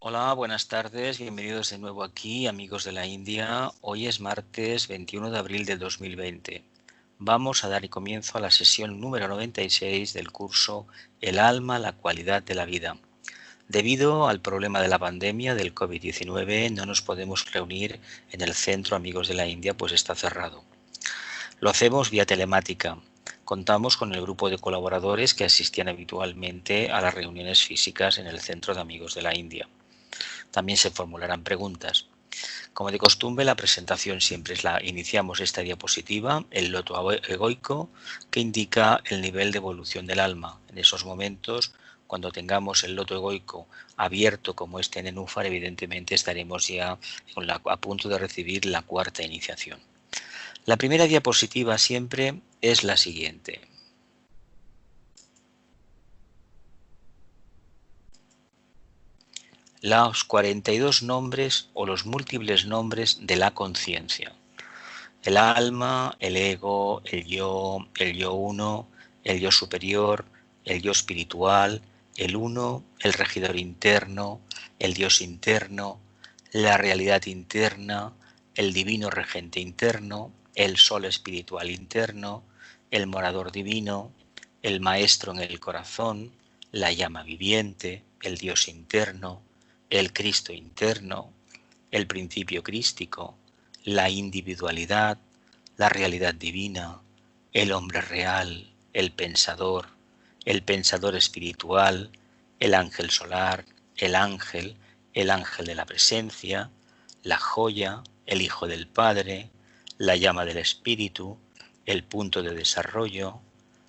Hola, buenas tardes, bienvenidos de nuevo aquí, amigos de la India. Hoy es martes 21 de abril de 2020. Vamos a dar comienzo a la sesión número 96 del curso El alma, la cualidad de la vida. Debido al problema de la pandemia del COVID-19 no nos podemos reunir en el centro Amigos de la India, pues está cerrado. Lo hacemos vía telemática. Contamos con el grupo de colaboradores que asistían habitualmente a las reuniones físicas en el centro de Amigos de la India. También se formularán preguntas. Como de costumbre, la presentación siempre es iniciamos esta diapositiva, el loto egoico, que indica el nivel de evolución del alma. En esos momentos, cuando tengamos el loto egoico abierto como este nenúfar, evidentemente estaremos ya a punto de recibir la cuarta iniciación. La primera diapositiva siempre es la siguiente. Los 42 nombres o los múltiples nombres de la conciencia. El alma, el ego, el yo uno, el yo superior, el yo espiritual, el uno, el regidor interno, el Dios interno, la realidad interna, el divino regente interno, el sol espiritual interno, el morador divino, el maestro en el corazón, la llama viviente, el Dios interno, el Cristo interno, el principio crístico, la individualidad, la realidad divina, el hombre real, el pensador espiritual, el ángel solar, el ángel de la presencia, la joya, el hijo del Padre, la llama del espíritu, el punto de desarrollo,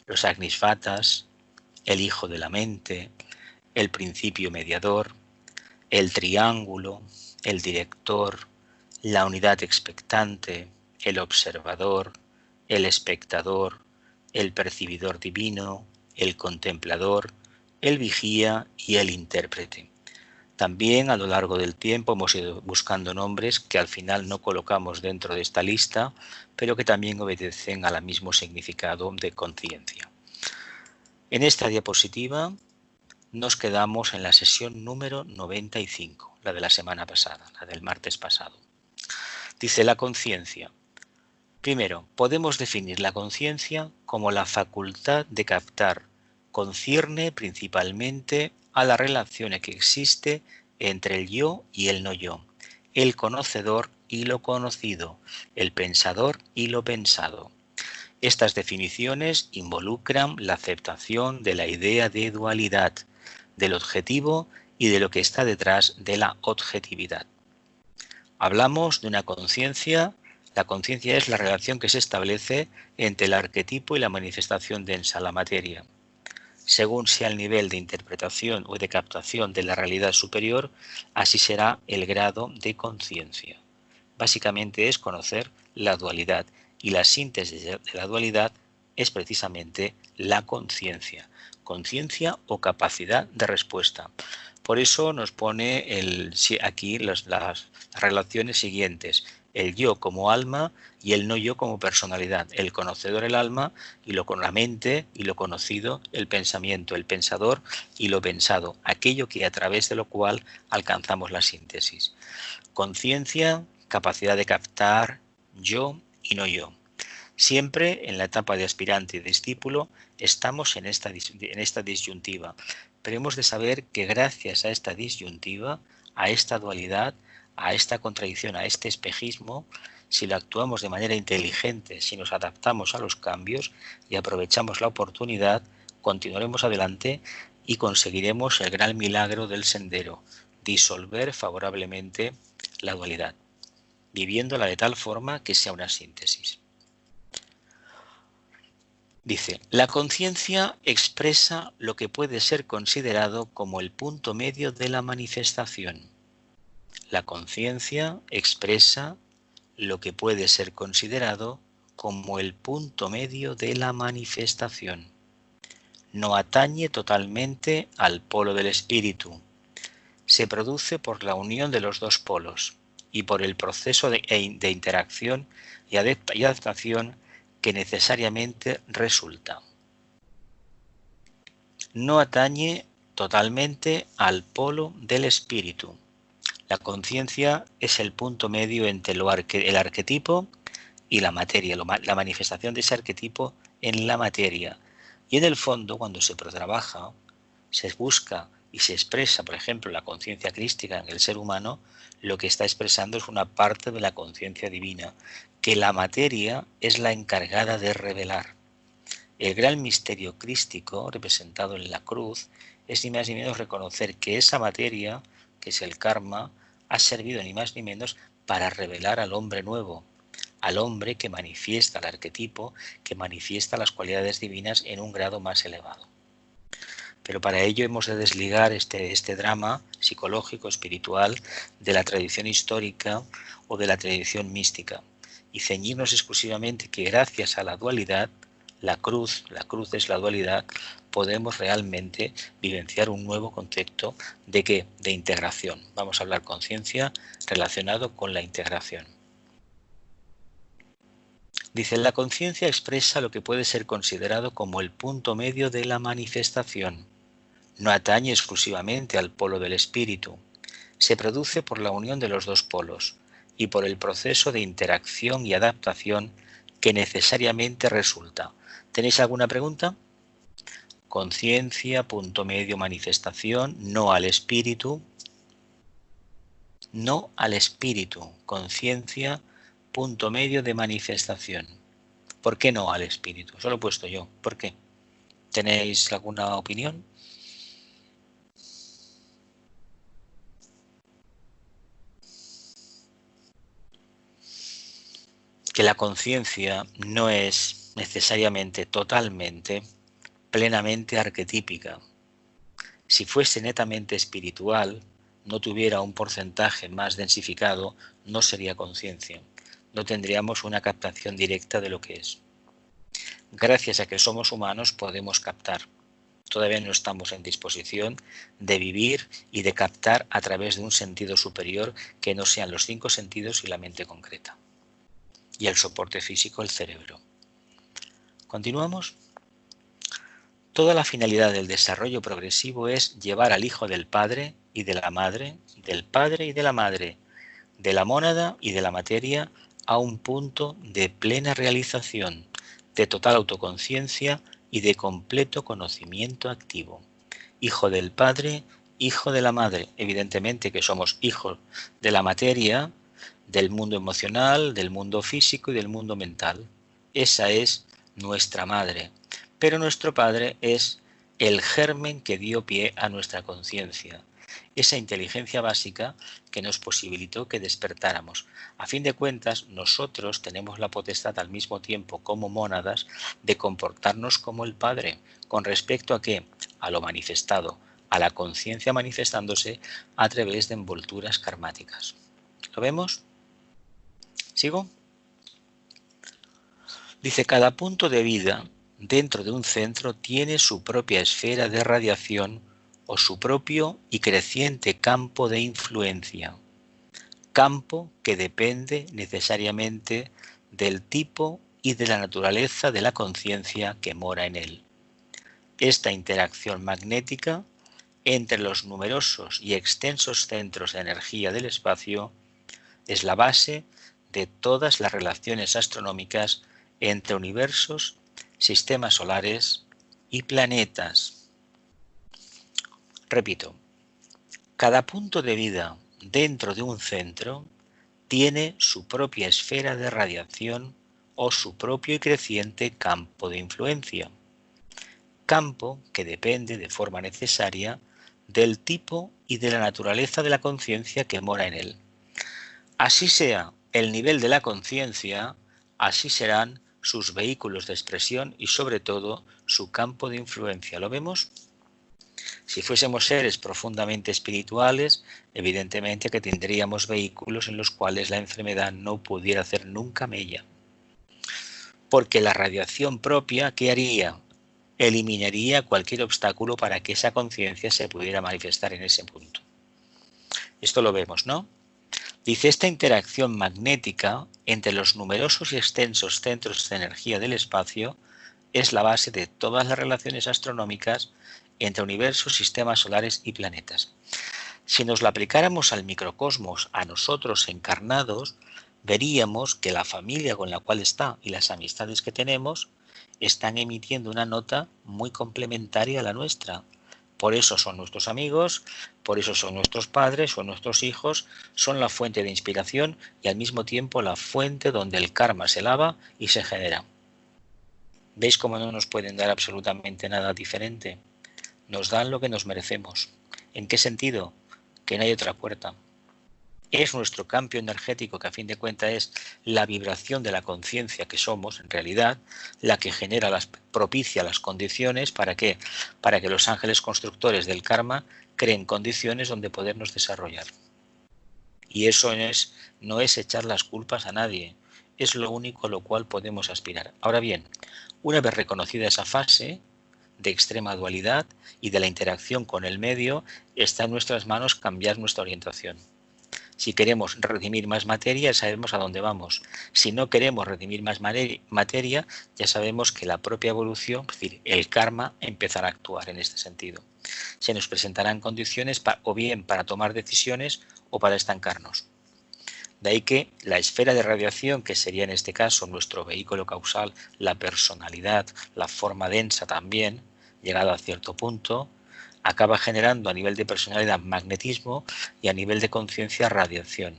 los agnisvatas, el hijo de la mente, el principio mediador, el triángulo, el director, la unidad expectante, el observador, el espectador, el percibidor divino, el contemplador, el vigía y el intérprete. También a lo largo del tiempo hemos ido buscando nombres que al final no colocamos dentro de esta lista, pero que también obedecen al mismo significado de conciencia. En esta diapositiva nos quedamos en la sesión número 95, la de la semana pasada, la del martes pasado. Dice la conciencia. Primero, podemos definir la conciencia como la facultad de captar. Concierne principalmente a la relación que existe entre el yo y el no yo, el conocedor y lo conocido, el pensador y lo pensado. Estas definiciones involucran la aceptación de la idea de dualidad, del objetivo y de lo que está detrás de la objetividad. Hablamos de una conciencia. La conciencia es la relación que se establece entre el arquetipo y la manifestación densa, la materia. Según sea el nivel de interpretación o de captación de la realidad superior, así será el grado de conciencia. Básicamente es conocer la dualidad, y la síntesis de la dualidad es precisamente la conciencia. Conciencia o capacidad de respuesta. Por eso nos pone aquí las relaciones siguientes. El yo como alma y el no yo como personalidad. El conocedor, el alma, y lo con la mente y lo conocido, el pensamiento, el pensador y lo pensado. Aquello que a través de lo cual alcanzamos la síntesis. Conciencia, capacidad de captar yo y no yo. Siempre en la etapa de aspirante y discípulo estamos en esta disyuntiva, pero hemos de saber que gracias a esta disyuntiva, a esta dualidad, a esta contradicción, a este espejismo, si lo actuamos de manera inteligente, si nos adaptamos a los cambios y aprovechamos la oportunidad, continuaremos adelante y conseguiremos el gran milagro del sendero, disolver favorablemente la dualidad, viviéndola de tal forma que sea una síntesis. Dice, la conciencia expresa lo que puede ser considerado como el punto medio de la manifestación. La conciencia expresa lo que puede ser considerado como el punto medio de la manifestación. No atañe totalmente al polo del espíritu. Se produce por la unión de los dos polos y por el proceso de interacción y adaptación que necesariamente resulta. No atañe totalmente al polo del espíritu. La conciencia es el punto medio entre el arquetipo y la materia, la manifestación de ese arquetipo en la materia. Y en el fondo, cuando se trabaja, se busca y se expresa, por ejemplo, la conciencia crística en el ser humano, lo que está expresando es una parte de la conciencia divina, que la materia es la encargada de revelar. El gran misterio crístico, representado en la cruz, es ni más ni menos reconocer que esa materia, que es el karma, ha servido ni más ni menos para revelar al hombre nuevo, al hombre que manifiesta el arquetipo, que manifiesta las cualidades divinas en un grado más elevado. Pero para ello hemos de desligar este drama psicológico, espiritual, de la tradición histórica o de la tradición mística y ceñirnos exclusivamente que gracias a la dualidad, la cruz es la dualidad, podemos realmente vivenciar un nuevo concepto de ¿qué? De integración. Vamos a hablar conciencia relacionado con la integración. Dice, la conciencia expresa lo que puede ser considerado como el punto medio de la manifestación. No atañe exclusivamente al polo del espíritu. Se produce por la unión de los dos polos y por el proceso de interacción y adaptación que necesariamente resulta. ¿Tenéis alguna pregunta? Conciencia, punto medio, manifestación, no al espíritu. No al espíritu. Conciencia, punto medio de manifestación. ¿Por qué no al espíritu? Eso lo he puesto yo. ¿Por qué? ¿Tenéis alguna opinión? Que la conciencia no es necesariamente, totalmente, plenamente arquetípica. Si fuese netamente espiritual, no tuviera un porcentaje más densificado, no sería conciencia. No tendríamos una captación directa de lo que es. Gracias a que somos humanos podemos captar. Todavía no estamos en disposición de vivir y de captar a través de un sentido superior que no sean los 5 sentidos y la mente concreta. Y el soporte físico, el cerebro. ¿Continuamos? Toda la finalidad del desarrollo progresivo es llevar al hijo del padre y de la madre, del padre y de la madre, de la mónada y de la materia, a un punto de plena realización, de total autoconciencia y de completo conocimiento activo. Hijo del padre, hijo de la madre. Evidentemente que somos hijos de la materia, del mundo emocional, del mundo físico y del mundo mental. Esa es nuestra madre. Pero nuestro padre es el germen que dio pie a nuestra conciencia. Esa inteligencia básica que nos posibilitó que despertáramos. A fin de cuentas, nosotros tenemos la potestad al mismo tiempo como mónadas de comportarnos como el Padre. ¿Con respecto a qué? A lo manifestado, a la conciencia manifestándose a través de envolturas karmáticas. ¿Lo vemos? ¿Sigo? Dice, cada punto de vida dentro de un centro tiene su propia esfera de radiación o su propio y creciente campo de influencia, campo que depende necesariamente del tipo y de la naturaleza de la conciencia que mora en él. Esta interacción magnética entre los numerosos y extensos centros de energía del espacio es la base de todas las relaciones astronómicas entre universos, sistemas solares y planetas. Repito, cada punto de vida dentro de un centro tiene su propia esfera de radiación o su propio y creciente campo de influencia, campo que depende de forma necesaria del tipo y de la naturaleza de la conciencia que mora en él. Así sea el nivel de la conciencia, así serán sus vehículos de expresión y sobre todo su campo de influencia. ¿Lo vemos? Si fuésemos seres profundamente espirituales, evidentemente que tendríamos vehículos en los cuales la enfermedad no pudiera hacer nunca mella. Porque la radiación propia, ¿qué haría? Eliminaría cualquier obstáculo para que esa conciencia se pudiera manifestar en ese punto. Esto lo vemos, ¿no? Dice, esta interacción magnética entre los numerosos y extensos centros de energía del espacio es la base de todas las relaciones astronómicas entre universos, sistemas solares y planetas. Si nos lo aplicáramos al microcosmos, a nosotros encarnados, veríamos que la familia con la cual está y las amistades que tenemos están emitiendo una nota muy complementaria a la nuestra. Por eso son nuestros amigos, por eso son nuestros padres, son nuestros hijos, son la fuente de inspiración y al mismo tiempo la fuente donde el karma se lava y se genera. ¿Veis cómo no nos pueden dar absolutamente nada diferente? Nos dan lo que nos merecemos. ¿En qué sentido? Que no hay otra puerta. Es nuestro campo energético, que a fin de cuentas es la vibración de la conciencia que somos, en realidad, la que propicia las condiciones. ¿Para qué? Para que los ángeles constructores del karma creen condiciones donde podernos desarrollar. Y eso no es echar las culpas a nadie, es lo único a lo cual podemos aspirar. Ahora bien, una vez reconocida esa fase de extrema dualidad y de la interacción con el medio, está en nuestras manos cambiar nuestra orientación. Si queremos redimir más materia, sabemos a dónde vamos. Si no queremos redimir más materia, ya sabemos que la propia evolución, es decir, el karma, empezará a actuar en este sentido. Se nos presentarán condiciones o bien para tomar decisiones o para estancarnos. De ahí que la esfera de radiación, que sería en este caso nuestro vehículo causal, la personalidad, la forma densa también, llegado a cierto punto, acaba generando a nivel de personalidad magnetismo y a nivel de conciencia radiación.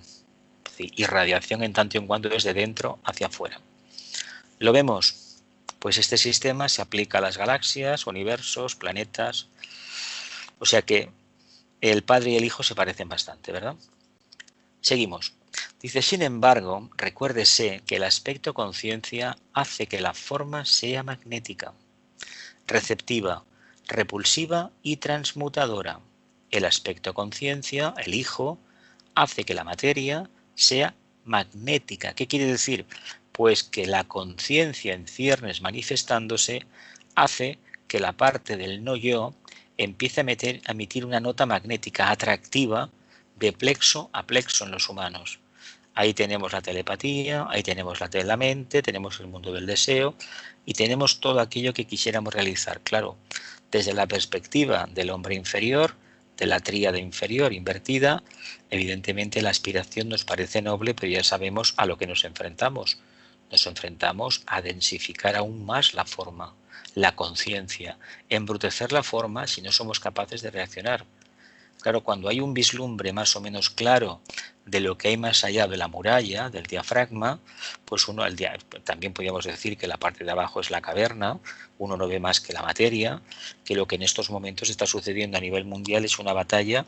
Y radiación en tanto y en cuanto es de dentro hacia afuera. ¿Lo vemos? Pues este sistema se aplica a las galaxias, universos, planetas. O sea que el padre y el hijo se parecen bastante, ¿verdad? Seguimos. Dice, sin embargo, recuérdese que el aspecto conciencia hace que la forma sea magnética, receptiva, repulsiva y transmutadora. El aspecto conciencia, el hijo, hace que la materia sea magnética. ¿Qué quiere decir? Pues que la conciencia en ciernes manifestándose hace que la parte del no yo empiece a emitir una nota magnética atractiva de plexo a plexo en los humanos. Ahí tenemos la telepatía, ahí tenemos la mente, tenemos el mundo del deseo y tenemos todo aquello que quisiéramos realizar. Claro, desde la perspectiva del hombre inferior, de la tríada inferior invertida, evidentemente la aspiración nos parece noble, pero ya sabemos a lo que nos enfrentamos. Nos enfrentamos a densificar aún más la forma, la conciencia, embrutecer la forma si no somos capaces de reaccionar. Claro, cuando hay un vislumbre más o menos claro de lo que hay más allá de la muralla, del diafragma, pues también podríamos decir que la parte de abajo es la caverna, uno no ve más que la materia, que lo que en estos momentos está sucediendo a nivel mundial es una batalla,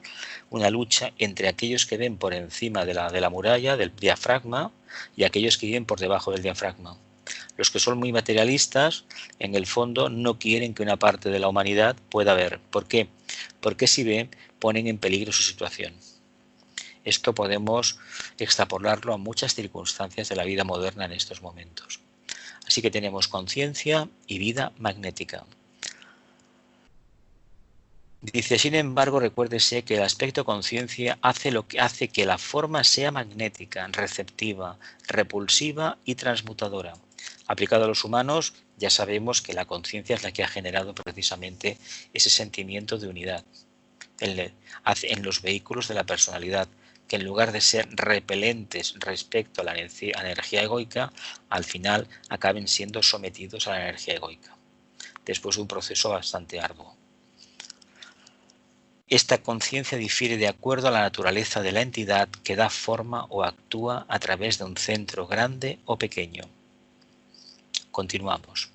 una lucha entre aquellos que ven por encima de la muralla, del diafragma, y aquellos que viven por debajo del diafragma. Los que son muy materialistas, en el fondo, no quieren que una parte de la humanidad pueda ver. ¿Por qué? Porque si ven, ponen en peligro su situación. Esto podemos extrapolarlo a muchas circunstancias de la vida moderna en estos momentos. Así que tenemos conciencia y vida magnética. Dice, sin embargo, recuérdese que el aspecto conciencia hace que la forma sea magnética, receptiva, repulsiva y transmutadora. Aplicado a los humanos, ya sabemos que la conciencia es la que ha generado precisamente ese sentimiento de unidad en los vehículos de la personalidad, que en lugar de ser repelentes respecto a la energía egoica, al final acaben siendo sometidos a la energía egoica, después de un proceso bastante arduo. Esta conciencia difiere de acuerdo a la naturaleza de la entidad que da forma o actúa a través de un centro grande o pequeño. Continuamos.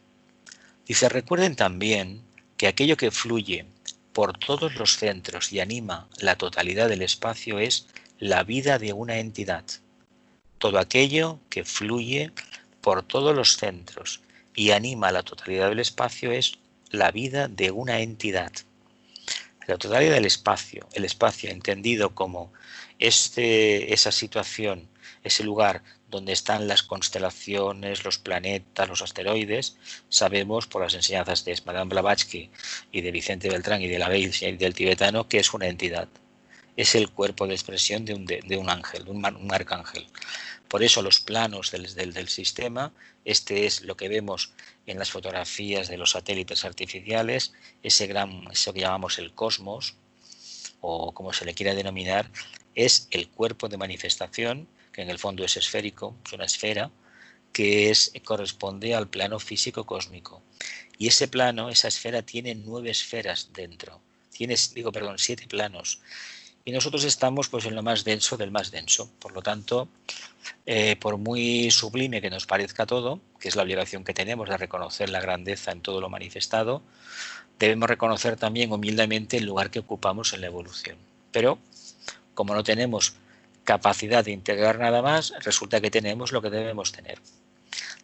Dice, recuerden también que aquello que fluye por todos los centros y anima la totalidad del espacio es la vida de una entidad. Todo aquello que fluye por todos los centros y anima la totalidad del espacio es la vida de una entidad. La totalidad del espacio, el espacio entendido como esa situación, ese lugar donde están las constelaciones, los planetas, los asteroides, sabemos por las enseñanzas de Madame Blavatsky y de Vicente Beltrán y de la Veil y del tibetano que es una entidad. Es el cuerpo de expresión de un ángel, de un arcángel. Por eso los planos del sistema, este es lo que vemos en las fotografías de los satélites artificiales, eso que llamamos el cosmos, o como se le quiera denominar, es el cuerpo de manifestación, que en el fondo es esférico, es una esfera, que corresponde al plano físico cósmico. Y ese plano, esa esfera, tiene 9 esferas dentro. Tiene, 7 planos. Y nosotros estamos pues en lo más denso del más denso. Por lo tanto, por muy sublime que nos parezca todo, que es la obligación que tenemos de reconocer la grandeza en todo lo manifestado, debemos reconocer también humildemente el lugar que ocupamos en la evolución. Pero, como no tenemos capacidad de integrar nada más, resulta que tenemos lo que debemos tener.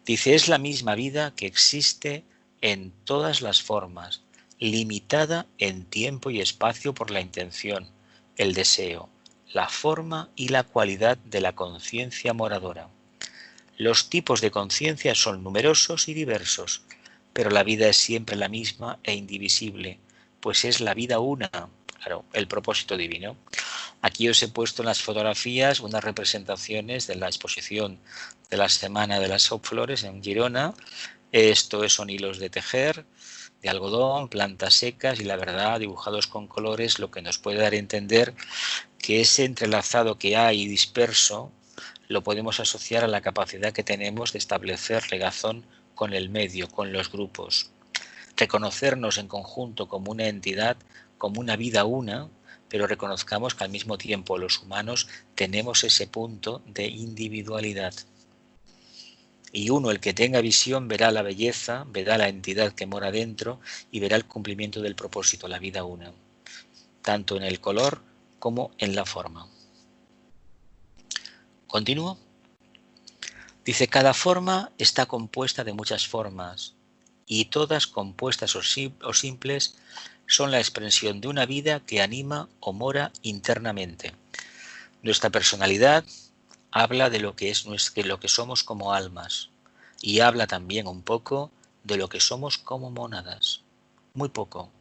Dice, es la misma vida que existe en todas las formas, limitada en tiempo y espacio por la intención, el deseo, la forma y la cualidad de la conciencia moradora. Los tipos de conciencia son numerosos y diversos, pero la vida es siempre la misma e indivisible, pues es la vida una, claro, el propósito divino. Aquí os he puesto en las fotografías unas representaciones de la exposición de la Semana de las Flores en Girona. Esto son hilos de tejer, de algodón, plantas secas y la verdad dibujados con colores, lo que nos puede dar a entender que ese entrelazado que hay disperso lo podemos asociar a la capacidad que tenemos de establecer ligazón con el medio, con los grupos. Reconocernos en conjunto como una entidad, como una vida una, pero reconozcamos que al mismo tiempo los humanos tenemos ese punto de individualidad. Y uno, el que tenga visión, verá la belleza, verá la entidad que mora dentro y verá el cumplimiento del propósito, la vida una, tanto en el color como en la forma. ¿Continúo? Dice, cada forma está compuesta de muchas formas y todas compuestas o simples son la expresión de una vida que anima o mora internamente. Nuestra personalidad habla de lo que somos como almas y habla también un poco de lo que somos como mónadas. Muy poco.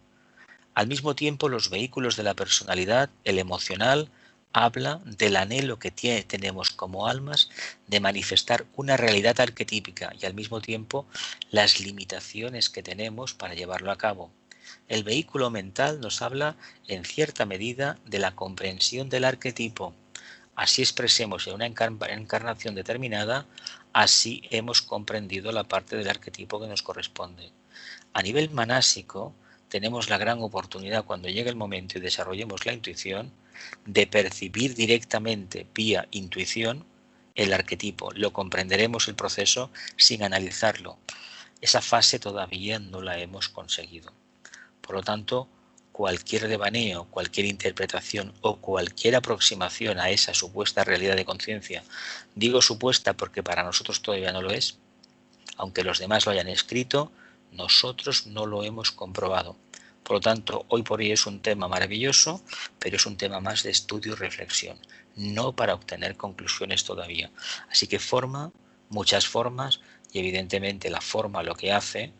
Al mismo tiempo, los vehículos de la personalidad, el emocional, habla del anhelo que tenemos como almas de manifestar una realidad arquetípica y al mismo tiempo las limitaciones que tenemos para llevarlo a cabo. El vehículo mental nos habla en cierta medida de la comprensión del arquetipo. Así expresemos en una encarnación determinada, así hemos comprendido la parte del arquetipo que nos corresponde. A nivel manásico, tenemos la gran oportunidad cuando llegue el momento y desarrollemos la intuición de percibir directamente vía intuición el arquetipo. Lo comprenderemos el proceso sin analizarlo. Esa fase todavía no la hemos conseguido. Por lo tanto, cualquier devaneo, cualquier interpretación o cualquier aproximación a esa supuesta realidad de conciencia, digo supuesta porque para nosotros todavía no lo es, aunque los demás lo hayan escrito, nosotros no lo hemos comprobado. Por lo tanto, hoy por hoy es un tema maravilloso, pero es un tema más de estudio y reflexión, no para obtener conclusiones todavía. Así que forma, muchas formas, y evidentemente la forma lo que hace,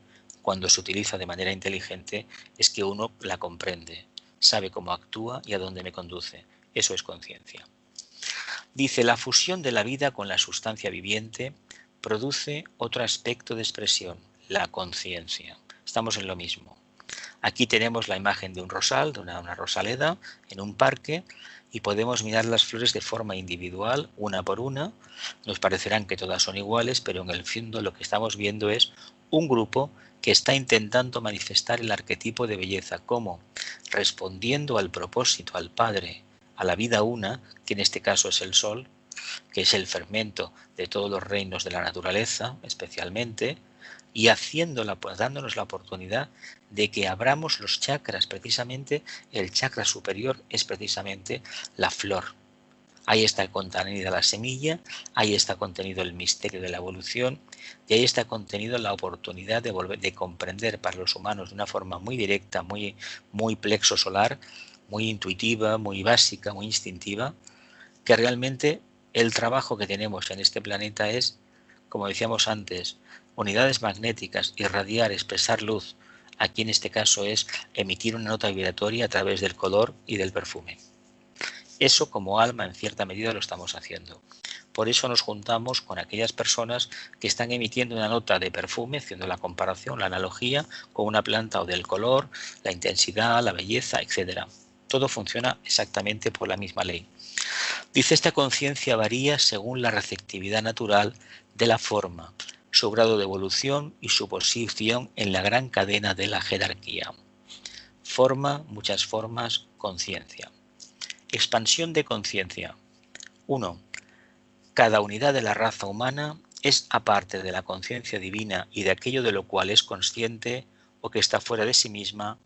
cuando se utiliza de manera inteligente, es que uno la comprende, sabe cómo actúa y a dónde me conduce. Eso es conciencia. Dice, la fusión de la vida con la sustancia viviente produce otro aspecto de expresión, la conciencia. Estamos en lo mismo. Aquí tenemos la imagen de un rosal, de una rosaleda, en un parque, y podemos mirar las flores de forma individual, una por una. Nos parecerán que todas son iguales, pero en el fondo lo que estamos viendo es un grupo que está intentando manifestar el arquetipo de belleza, como respondiendo al propósito, al Padre, a la vida una, que en este caso es el Sol, que es el fermento de todos los reinos de la naturaleza, especialmente, y dándonos la oportunidad de que abramos los chakras. Precisamente el chakra superior es precisamente la flor. Ahí está contenida la semilla, ahí está contenido el misterio de la evolución y ahí está contenido la oportunidad de comprender para los humanos de una forma muy directa, muy plexo solar, muy intuitiva, muy básica, muy instintiva, que realmente el trabajo que tenemos en este planeta es, como decíamos antes, unidades magnéticas, irradiar, expresar luz. Aquí en este caso es emitir una nota vibratoria a través del color y del perfume. Eso como alma en cierta medida lo estamos haciendo. Por eso nos juntamos con aquellas personas que están emitiendo una nota de perfume, haciendo la comparación, la analogía con una planta o del color, la intensidad, la belleza, etc. Todo funciona exactamente por la misma ley. Dice, esta conciencia varía según la receptividad natural de la forma, su grado de evolución y su posición en la gran cadena de la jerarquía. Forma, muchas formas, conciencia. Expansión de conciencia. 1. Cada unidad de la raza humana es, aparte de la conciencia divina y de aquello de lo cual es consciente o que está fuera de sí misma,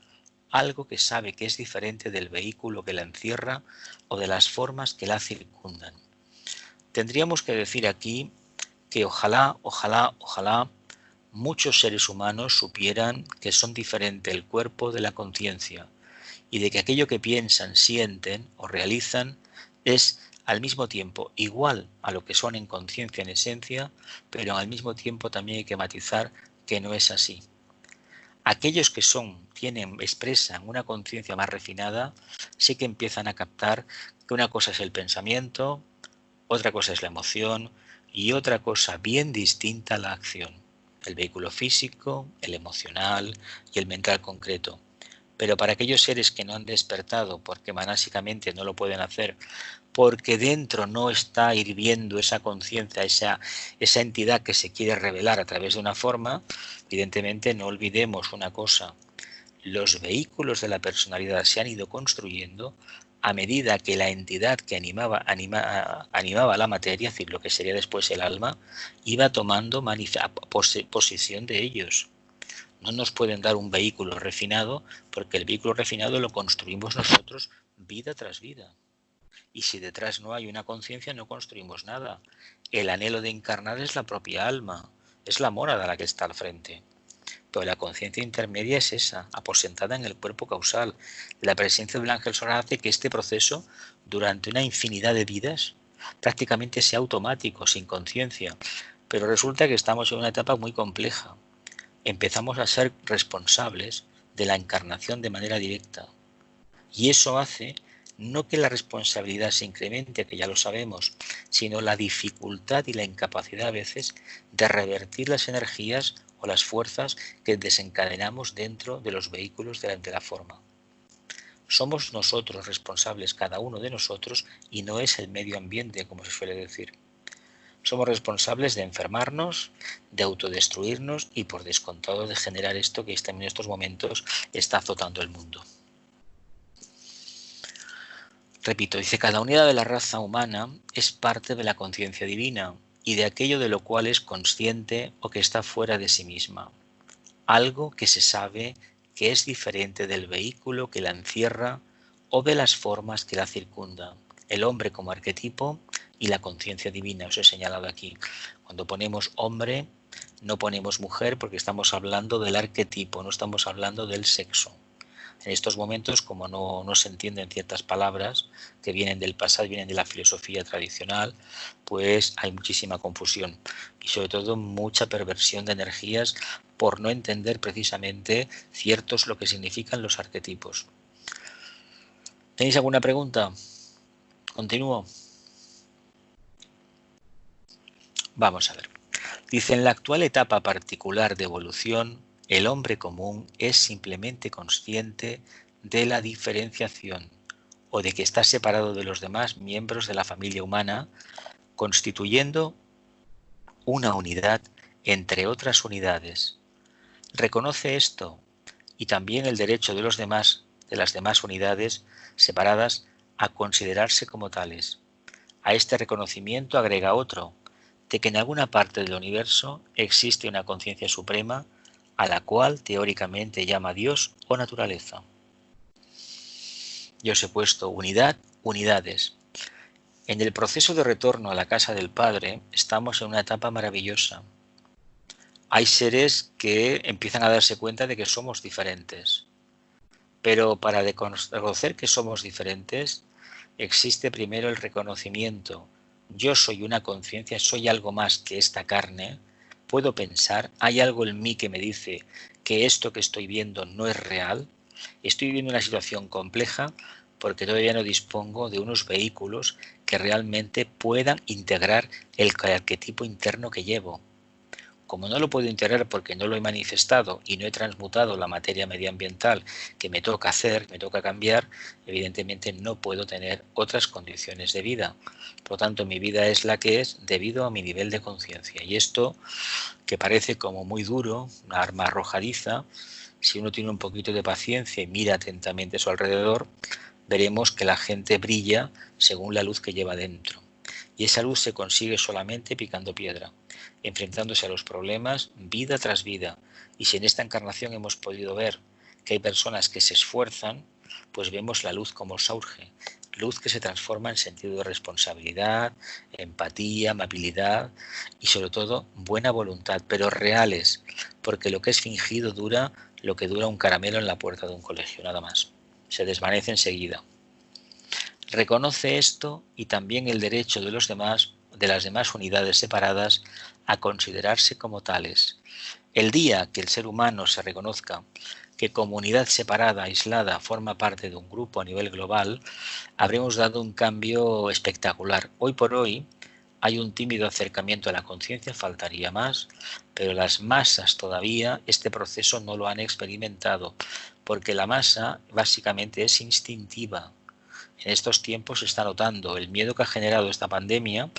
algo que sabe que es diferente del vehículo que la encierra o de las formas que la circundan. Tendríamos que decir aquí que ojalá muchos seres humanos supieran que son diferente el cuerpo de la conciencia y de que aquello que piensan, sienten o realizan es al mismo tiempo igual a lo que son en conciencia, en esencia, pero al mismo tiempo también hay que matizar que no es así. Aquellos que expresan una conciencia más refinada, sí que empiezan a captar que una cosa es el pensamiento, otra cosa es la emoción y otra cosa bien distinta la acción. El vehículo físico, el emocional y el mental concreto. Pero para aquellos seres que no han despertado, porque manásicamente no lo pueden hacer, porque dentro no está hirviendo esa conciencia, esa entidad que se quiere revelar a través de una forma, evidentemente no olvidemos una cosa, los vehículos de la personalidad se han ido construyendo a medida que la entidad que animaba la materia, es decir, lo que sería después el alma, iba tomando posición de ellos. No nos pueden dar un vehículo refinado porque el vehículo refinado lo construimos nosotros vida tras vida. Y si detrás no hay una conciencia, no construimos nada. El anhelo de encarnar es la propia alma, es la mórada la que está al frente. Pero la conciencia intermedia es esa, aposentada en el cuerpo causal. La presencia del ángel solar hace que este proceso, durante una infinidad de vidas, prácticamente sea automático, sin conciencia. Pero resulta que estamos en una etapa muy compleja. Empezamos a ser responsables de la encarnación de manera directa. Y eso hace no que la responsabilidad se incremente, que ya lo sabemos, sino la dificultad y la incapacidad a veces de revertir las energías o las fuerzas que desencadenamos dentro de los vehículos de la forma. Somos nosotros responsables, cada uno de nosotros, y no es el medio ambiente, como se suele decir. Somos responsables de enfermarnos, de autodestruirnos y por descontado de generar esto que en estos momentos está azotando el mundo. Repito, dice, cada unidad de la raza humana es parte de la conciencia divina y de aquello de lo cual es consciente o que está fuera de sí misma. Algo que se sabe que es diferente del vehículo que la encierra o de las formas que la circundan. El hombre como arquetipo y la conciencia divina, os he señalado aquí. Cuando ponemos hombre, no ponemos mujer porque estamos hablando del arquetipo, no estamos hablando del sexo. En estos momentos, como no se entienden ciertas palabras que vienen del pasado, vienen de la filosofía tradicional, pues hay muchísima confusión y sobre todo mucha perversión de energías por no entender precisamente lo que significan los arquetipos. ¿Tenéis alguna pregunta? ¿Continúo? Vamos a ver. Dice, en la actual etapa particular de evolución, el hombre común es simplemente consciente de la diferenciación o de que está separado de los demás miembros de la familia humana, constituyendo una unidad entre otras unidades. Reconoce esto y también el derecho de las demás unidades separadas a considerarse como tales. A este reconocimiento agrega otro, de que en alguna parte del universo existe una conciencia suprema a la cual teóricamente llama Dios o naturaleza. Yo os he puesto unidad, unidades. En el proceso de retorno a la casa del Padre estamos en una etapa maravillosa. Hay seres que empiezan a darse cuenta de que somos diferentes. Pero para reconocer que somos diferentes, existe primero el reconocimiento. Yo soy una conciencia, soy algo más que esta carne. Puedo pensar, hay algo en mí que me dice que esto que estoy viendo no es real. Estoy viviendo una situación compleja porque todavía no dispongo de unos vehículos que realmente puedan integrar el arquetipo interno que llevo. como no lo puedo integrar porque no lo he manifestado y no he transmutado la materia medioambiental que me toca hacer, me toca cambiar, evidentemente no puedo tener otras condiciones de vida. Por lo tanto, mi vida es la que es debido a mi nivel de conciencia. Y esto, que parece como muy duro, una arma arrojadiza, si uno tiene un poquito de paciencia y mira atentamente a su alrededor, veremos que la gente brilla según la luz que lleva dentro. Y esa luz se consigue solamente picando piedra, enfrentándose a los problemas vida tras vida. Y si en esta encarnación hemos podido ver que hay personas que se esfuerzan, pues vemos la luz como surge. Luz que se transforma en sentido de responsabilidad, empatía, amabilidad y sobre todo buena voluntad, pero reales, porque lo que es fingido dura lo que dura un caramelo en la puerta de un colegio, nada más. Se desvanece enseguida. Reconoce esto y también el derecho de los demás, de las demás unidades separadas, a considerarse como tales. El día que el ser humano se reconozca que como unidad separada, aislada, forma parte de un grupo a nivel global, habremos dado un cambio espectacular. Hoy por hoy hay un tímido acercamiento a la conciencia, faltaría más, pero las masas todavía este proceso no lo han experimentado, porque la masa básicamente es instintiva. En estos tiempos se está notando el miedo que ha generado esta pandemia.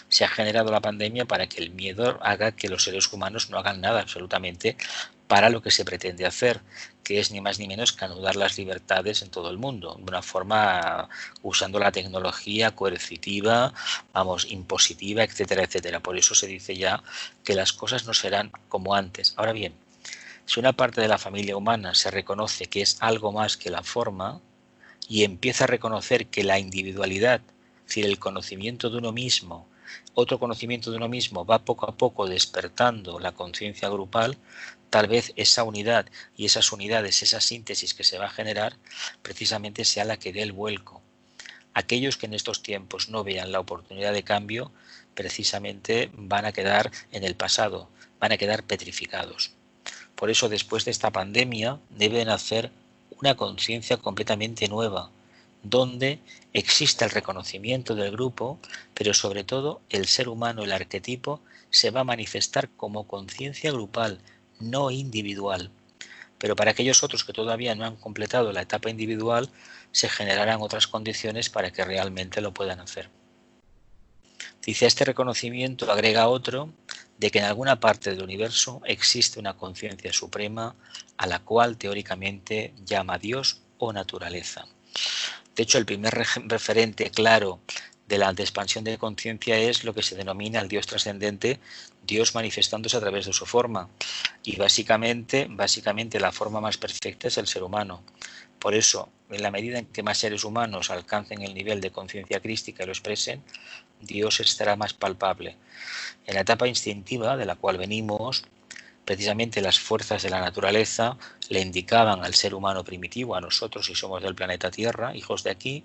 Se ha generado la pandemia para que el miedo haga que los seres humanos no hagan nada absolutamente para lo que se pretende hacer, que es ni más ni menos que anudar las libertades en todo el mundo, de una forma usando la tecnología coercitiva, impositiva, etcétera, etcétera. Por eso se dice ya que las cosas no serán como antes. Ahora bien, si una parte de la familia humana se reconoce que es algo más que la forma, y empieza a reconocer que la individualidad, es decir, el conocimiento de uno mismo, otro conocimiento de uno mismo va poco a poco despertando la conciencia grupal, tal vez esa unidad y esas unidades, esa síntesis que se va a generar, precisamente sea la que dé el vuelco. Aquellos que en estos tiempos no vean la oportunidad de cambio, precisamente van a quedar en el pasado, van a quedar petrificados. Por eso, después de esta pandemia, deben hacer una conciencia completamente nueva, donde exista el reconocimiento del grupo, pero sobre todo el ser humano, el arquetipo, se va a manifestar como conciencia grupal, no individual. Pero para aquellos otros que todavía no han completado la etapa individual, se generarán otras condiciones para que realmente lo puedan hacer. Dice, este reconocimiento agrega otro de que en alguna parte del universo existe una conciencia suprema a la cual teóricamente llama Dios o naturaleza. De hecho, el primer referente claro de la expansión de conciencia es lo que se denomina el Dios trascendente, Dios manifestándose a través de su forma. Y básicamente la forma más perfecta es el ser humano. Por eso, en la medida en que más seres humanos alcancen el nivel de conciencia crística y lo expresen, Dios estará más palpable. En la etapa instintiva de la cual venimos, precisamente las fuerzas de la naturaleza le indicaban al ser humano primitivo, a nosotros si somos del planeta Tierra, hijos de aquí,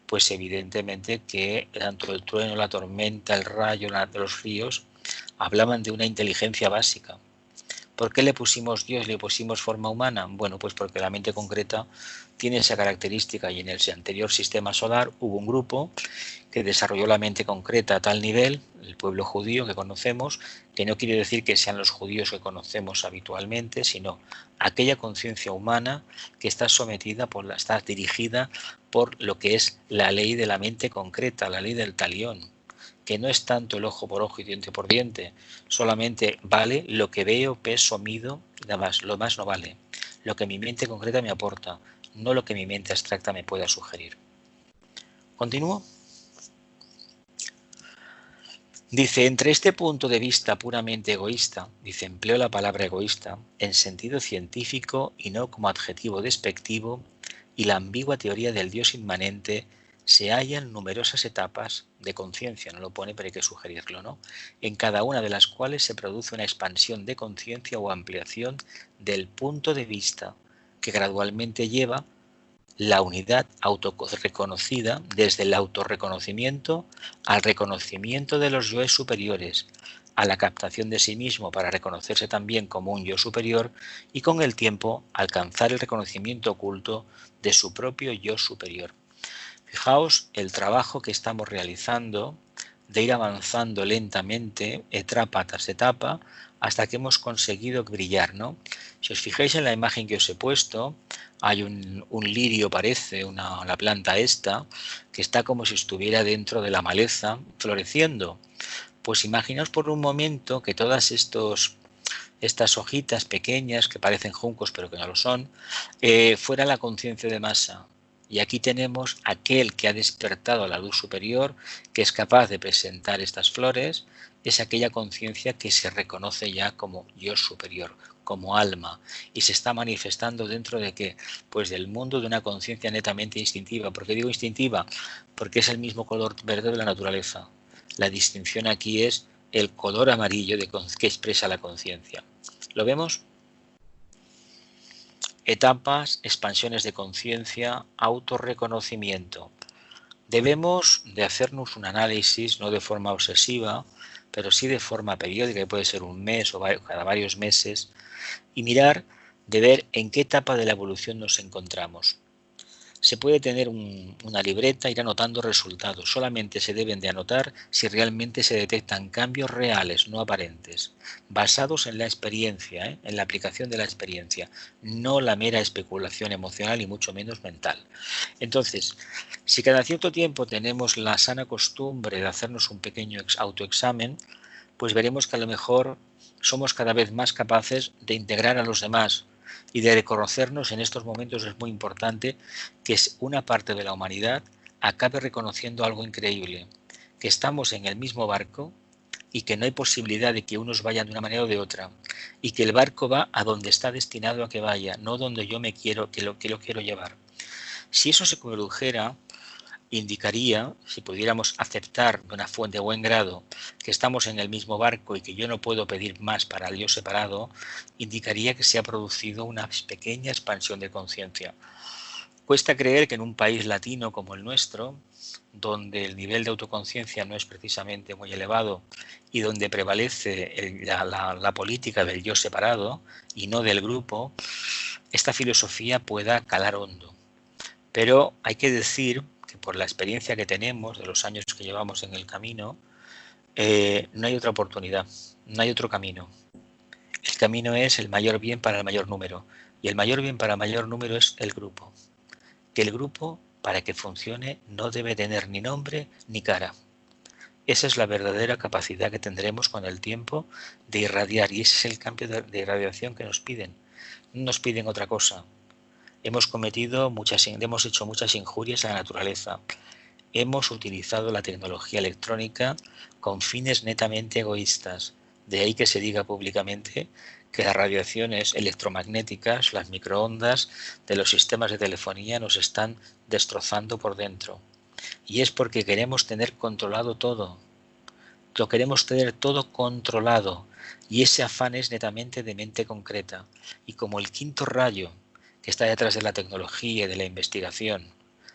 pues evidentemente que tanto el trueno, la tormenta, el rayo, los ríos, hablaban de una inteligencia básica. ¿Por qué le pusimos Dios, le pusimos forma humana? Bueno, pues porque la mente concreta tiene esa característica y en el anterior sistema solar hubo un grupo que desarrolló la mente concreta a tal nivel, el pueblo judío que conocemos, que no quiere decir que sean los judíos que conocemos habitualmente, sino aquella conciencia humana que está sometida está dirigida por lo que es la ley de la mente concreta, la ley del talión, que no es tanto el ojo por ojo y diente por diente, solamente vale lo que veo, peso, mido y nada más, lo más no vale. Lo que mi mente concreta me aporta, no lo que mi mente abstracta me pueda sugerir. ¿Continúo? Dice, entre este punto de vista puramente egoísta, dice, empleo la palabra egoísta en sentido científico y no como adjetivo despectivo, y la ambigua teoría del Dios inmanente, se hallan numerosas etapas de conciencia, no lo pone pero hay que sugerirlo, ¿no? En cada una de las cuales se produce una expansión de conciencia o ampliación del punto de vista que gradualmente lleva la unidad autorreconocida desde el autorreconocimiento al reconocimiento de los yoes superiores, a la captación de sí mismo para reconocerse también como un yo superior y con el tiempo alcanzar el reconocimiento oculto de su propio yo superior. Fijaos el trabajo que estamos realizando de ir avanzando lentamente, etapa tras etapa, hasta que hemos conseguido brillar, ¿no? Si os fijáis en la imagen que os he puesto, hay un lirio, parece, la planta esta, que está como si estuviera dentro de la maleza, floreciendo. Pues imaginaos por un momento que todas estas hojitas pequeñas que parecen juncos pero que no lo son, fuera la conciencia de masa. Y aquí tenemos aquel que ha despertado a la luz superior, que es capaz de presentar estas flores, es aquella conciencia que se reconoce ya como yo superior, como alma, y se está manifestando dentro de qué, pues del mundo de una conciencia netamente instintiva. ¿Por qué digo instintiva? Porque es el mismo color verde de la naturaleza. La distinción aquí es el color amarillo que expresa la conciencia. ¿Lo vemos? Etapas, expansiones de conciencia, autorreconocimiento. Debemos de hacernos un análisis, no de forma obsesiva, pero sí de forma periódica, que puede ser un mes o cada varios meses, y mirar de ver en qué etapa de la evolución nos encontramos. Se puede tener una libreta, ir anotando resultados. Solamente se deben de anotar si realmente se detectan cambios reales, no aparentes, basados en la experiencia, en la aplicación de la experiencia, no la mera especulación emocional y mucho menos mental. Entonces, si cada cierto tiempo tenemos la sana costumbre de hacernos un pequeño autoexamen, pues veremos que a lo mejor somos cada vez más capaces de integrar a los demás y de reconocernos. En estos momentos es muy importante que una parte de la humanidad acabe reconociendo algo increíble, que estamos en el mismo barco y que no hay posibilidad de que unos vayan de una manera o de otra, y que el barco va a donde está destinado a que vaya, no donde yo me quiero que lo quiero llevar. Si eso se produjera, indicaría, si pudiéramos aceptar de una fuente de buen grado que estamos en el mismo barco y que yo no puedo pedir más para el yo separado, indicaría que se ha producido una pequeña expansión de conciencia. Cuesta creer que en un país latino como el nuestro, donde el nivel de autoconciencia no es precisamente muy elevado y donde prevalece la política del yo separado y no del grupo, esta filosofía pueda calar hondo. Pero hay que decir que por la experiencia que tenemos de los años que llevamos en el camino, no hay otra oportunidad, no hay otro camino. El camino es el mayor bien para el mayor número, y el mayor bien para el mayor número es el grupo. Que el grupo, para que funcione, no debe tener ni nombre ni cara. Esa es la verdadera capacidad que tendremos con el tiempo de irradiar, y ese es el cambio de irradiación que nos piden. No nos piden otra cosa. Hemos hecho muchas injurias a la naturaleza. Hemos utilizado la tecnología electrónica con fines netamente egoístas. De ahí que se diga públicamente que las radiaciones electromagnéticas, las microondas de los sistemas de telefonía nos están destrozando por dentro. Y es porque queremos tener controlado todo. Lo queremos tener todo controlado. Y ese afán es netamente de mente concreta. Y como el quinto rayo que está detrás de la tecnología y de la investigación,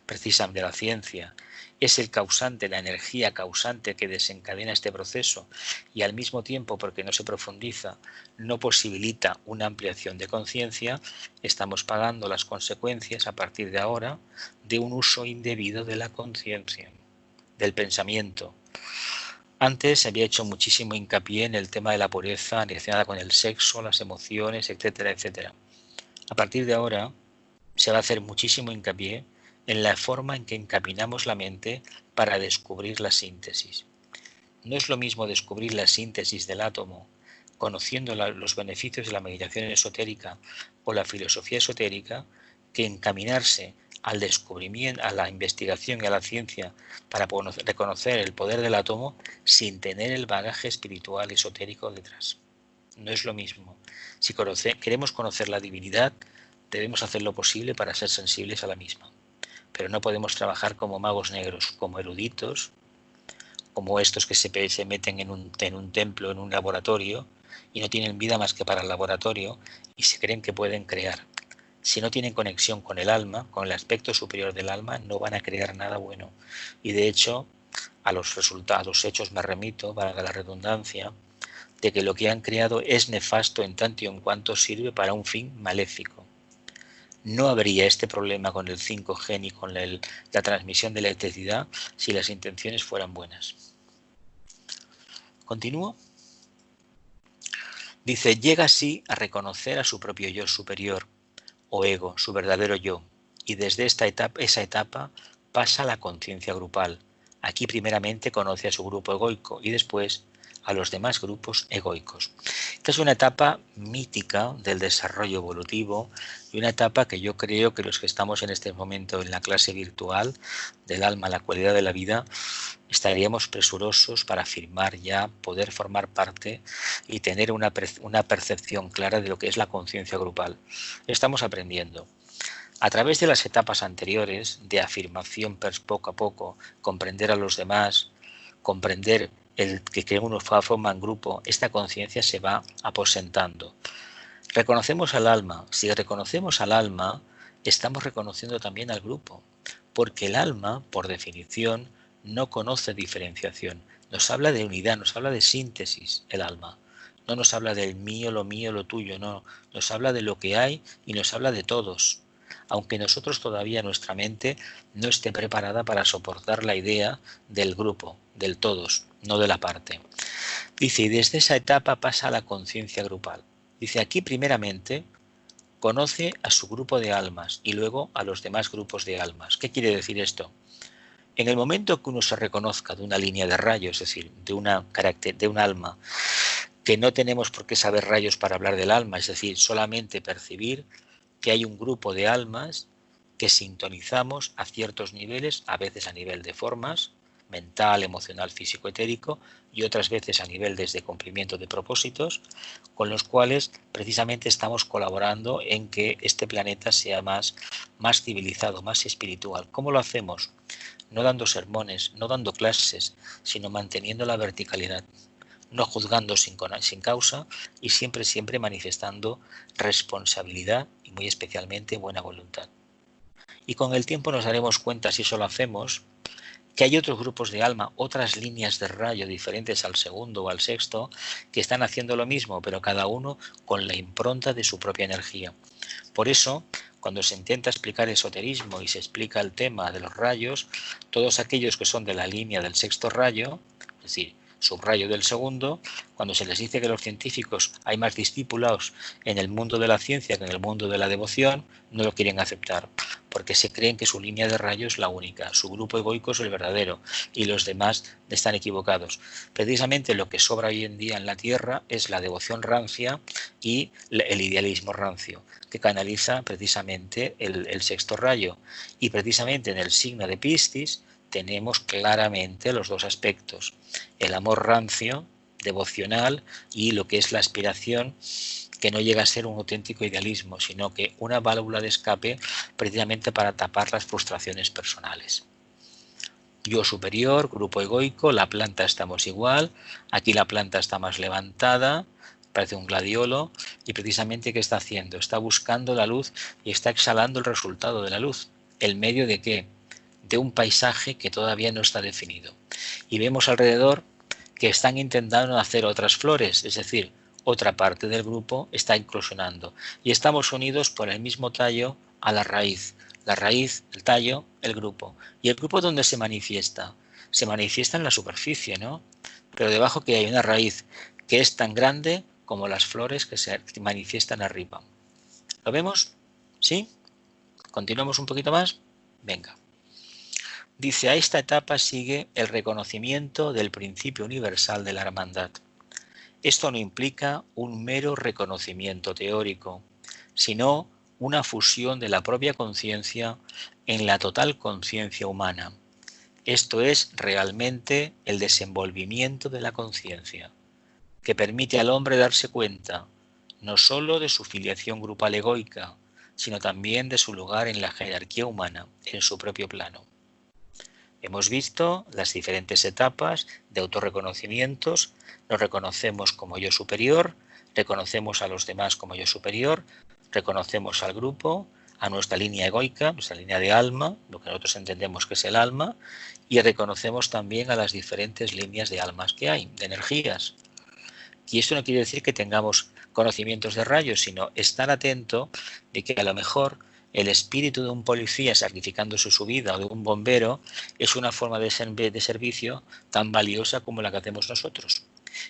precisamente de la ciencia, es el causante, la energía causante que desencadena este proceso, y al mismo tiempo, porque no se profundiza, no posibilita una ampliación de conciencia, estamos pagando las consecuencias a partir de ahora de un uso indebido de la conciencia, del pensamiento. Antes se había hecho muchísimo hincapié en el tema de la pureza relacionada con el sexo, las emociones, etcétera, etcétera. A partir de ahora se va a hacer muchísimo hincapié en la forma en que encaminamos la mente para descubrir la síntesis. No es lo mismo descubrir la síntesis del átomo, conociendo los beneficios de la meditación esotérica o la filosofía esotérica, que encaminarse al descubrimiento, a la investigación y a la ciencia para reconocer el poder del átomo sin tener el bagaje espiritual esotérico detrás. No es lo mismo. Si queremos conocer la divinidad, debemos hacer lo posible para ser sensibles a la misma. Pero no podemos trabajar como magos negros, como eruditos, como estos que se meten en un templo, en un laboratorio, y no tienen vida más que para el laboratorio, y se creen que pueden crear. Si no tienen conexión con el alma, con el aspecto superior del alma, no van a crear nada bueno. Y de hecho, a los resultados, hechos me remito, valga la redundancia, de que lo que han creado es nefasto en tanto y en cuanto sirve para un fin maléfico. No habría este problema con el 5G ni con la transmisión de electricidad si las intenciones fueran buenas. ¿Continúo? Dice, llega así a reconocer a su propio yo superior, o ego, su verdadero yo, y desde esa etapa pasa a la conciencia grupal. Aquí primeramente conoce a su grupo egoico y después a los demás grupos egoicos. Esta es una etapa mítica del desarrollo evolutivo y una etapa que yo creo que los que estamos en este momento en la clase virtual del alma, la cualidad de la vida, estaríamos presurosos para afirmar ya, poder formar parte y tener una percepción clara de lo que es la conciencia grupal. Estamos aprendiendo. A través de las etapas anteriores de afirmación poco a poco, comprender a los demás, comprender el que uno forma en grupo, esta conciencia se va aposentando. Reconocemos al alma. Si reconocemos al alma, estamos reconociendo también al grupo, porque el alma, por definición, no conoce diferenciación. Nos habla de unidad, nos habla de síntesis, el alma. No nos habla del mío, lo tuyo, no. Nos habla de lo que hay y nos habla de todos. Aunque nosotros todavía nuestra mente no esté preparada para soportar la idea del grupo, del todos, no de la parte. Dice, y desde esa etapa pasa a la conciencia grupal. Dice, aquí primeramente conoce a su grupo de almas y luego a los demás grupos de almas. ¿Qué quiere decir esto? En el momento que uno se reconozca de una línea de rayos, es decir, de un alma, que no tenemos por qué saber rayos para hablar del alma, es decir, solamente percibir que hay un grupo de almas que sintonizamos a ciertos niveles, a veces a nivel de formas, mental, emocional, físico, etérico, y otras veces a nivel desde cumplimiento de propósitos, con los cuales precisamente estamos colaborando en que este planeta sea más civilizado, más espiritual. ¿Cómo lo hacemos? No dando sermones, no dando clases, sino manteniendo la verticalidad, no juzgando sin causa y siempre manifestando responsabilidad y muy especialmente buena voluntad. Y con el tiempo nos daremos cuenta, si eso lo hacemos, que hay otros grupos de alma, otras líneas de rayo diferentes al segundo o al sexto, que están haciendo lo mismo, pero cada uno con la impronta de su propia energía. Por eso, cuando se intenta explicar esoterismo y se explica el tema de los rayos, todos aquellos que son de la línea del sexto rayo, es decir, subrayo del segundo, cuando se les dice que los científicos hay más discípulos en el mundo de la ciencia que en el mundo de la devoción, no lo quieren aceptar, porque se creen que su línea de rayo es la única, su grupo egoico es el verdadero y los demás están equivocados. Precisamente lo que sobra hoy en día en la Tierra es la devoción rancia y el idealismo rancio, que canaliza precisamente el sexto rayo. Y precisamente en el signo de Piscis tenemos claramente los dos aspectos, el amor rancio, devocional, y lo que es la aspiración, que no llega a ser un auténtico idealismo, sino que una válvula de escape precisamente para tapar las frustraciones personales. Yo superior, grupo egoico, la planta estamos igual, aquí la planta está más levantada, parece un gladiolo, y precisamente ¿qué está haciendo? Está buscando la luz y está exhalando el resultado de la luz. ¿El medio de qué? De un paisaje que todavía no está definido. Y vemos alrededor que están intentando hacer otras flores, es decir, otra parte del grupo está incursionando. Y estamos unidos por el mismo tallo a la raíz. La raíz, el tallo, el grupo. ¿Y el grupo dónde se manifiesta? Se manifiesta en la superficie, ¿no? Pero debajo que hay una raíz que es tan grande como las flores que se manifiestan arriba. ¿Lo vemos? ¿Sí? ¿Continuamos un poquito más? Venga. Dice, a esta etapa sigue el reconocimiento del principio universal de la hermandad. Esto no implica un mero reconocimiento teórico, sino una fusión de la propia conciencia en la total conciencia humana. Esto es realmente el desenvolvimiento de la conciencia, que permite al hombre darse cuenta no sólo de su filiación grupal egoica, sino también de su lugar en la jerarquía humana, en su propio plano. Hemos visto las diferentes etapas de autorreconocimientos, nos reconocemos como yo superior, reconocemos a los demás como yo superior, reconocemos al grupo, a nuestra línea egoica, nuestra línea de alma, lo que nosotros entendemos que es el alma, y reconocemos también a las diferentes líneas de almas que hay, de energías. Y esto no quiere decir que tengamos conocimientos de rayos, sino estar atento de que a lo mejor el espíritu de un policía sacrificándose su vida o de un bombero es una forma de servicio tan valiosa como la que hacemos nosotros.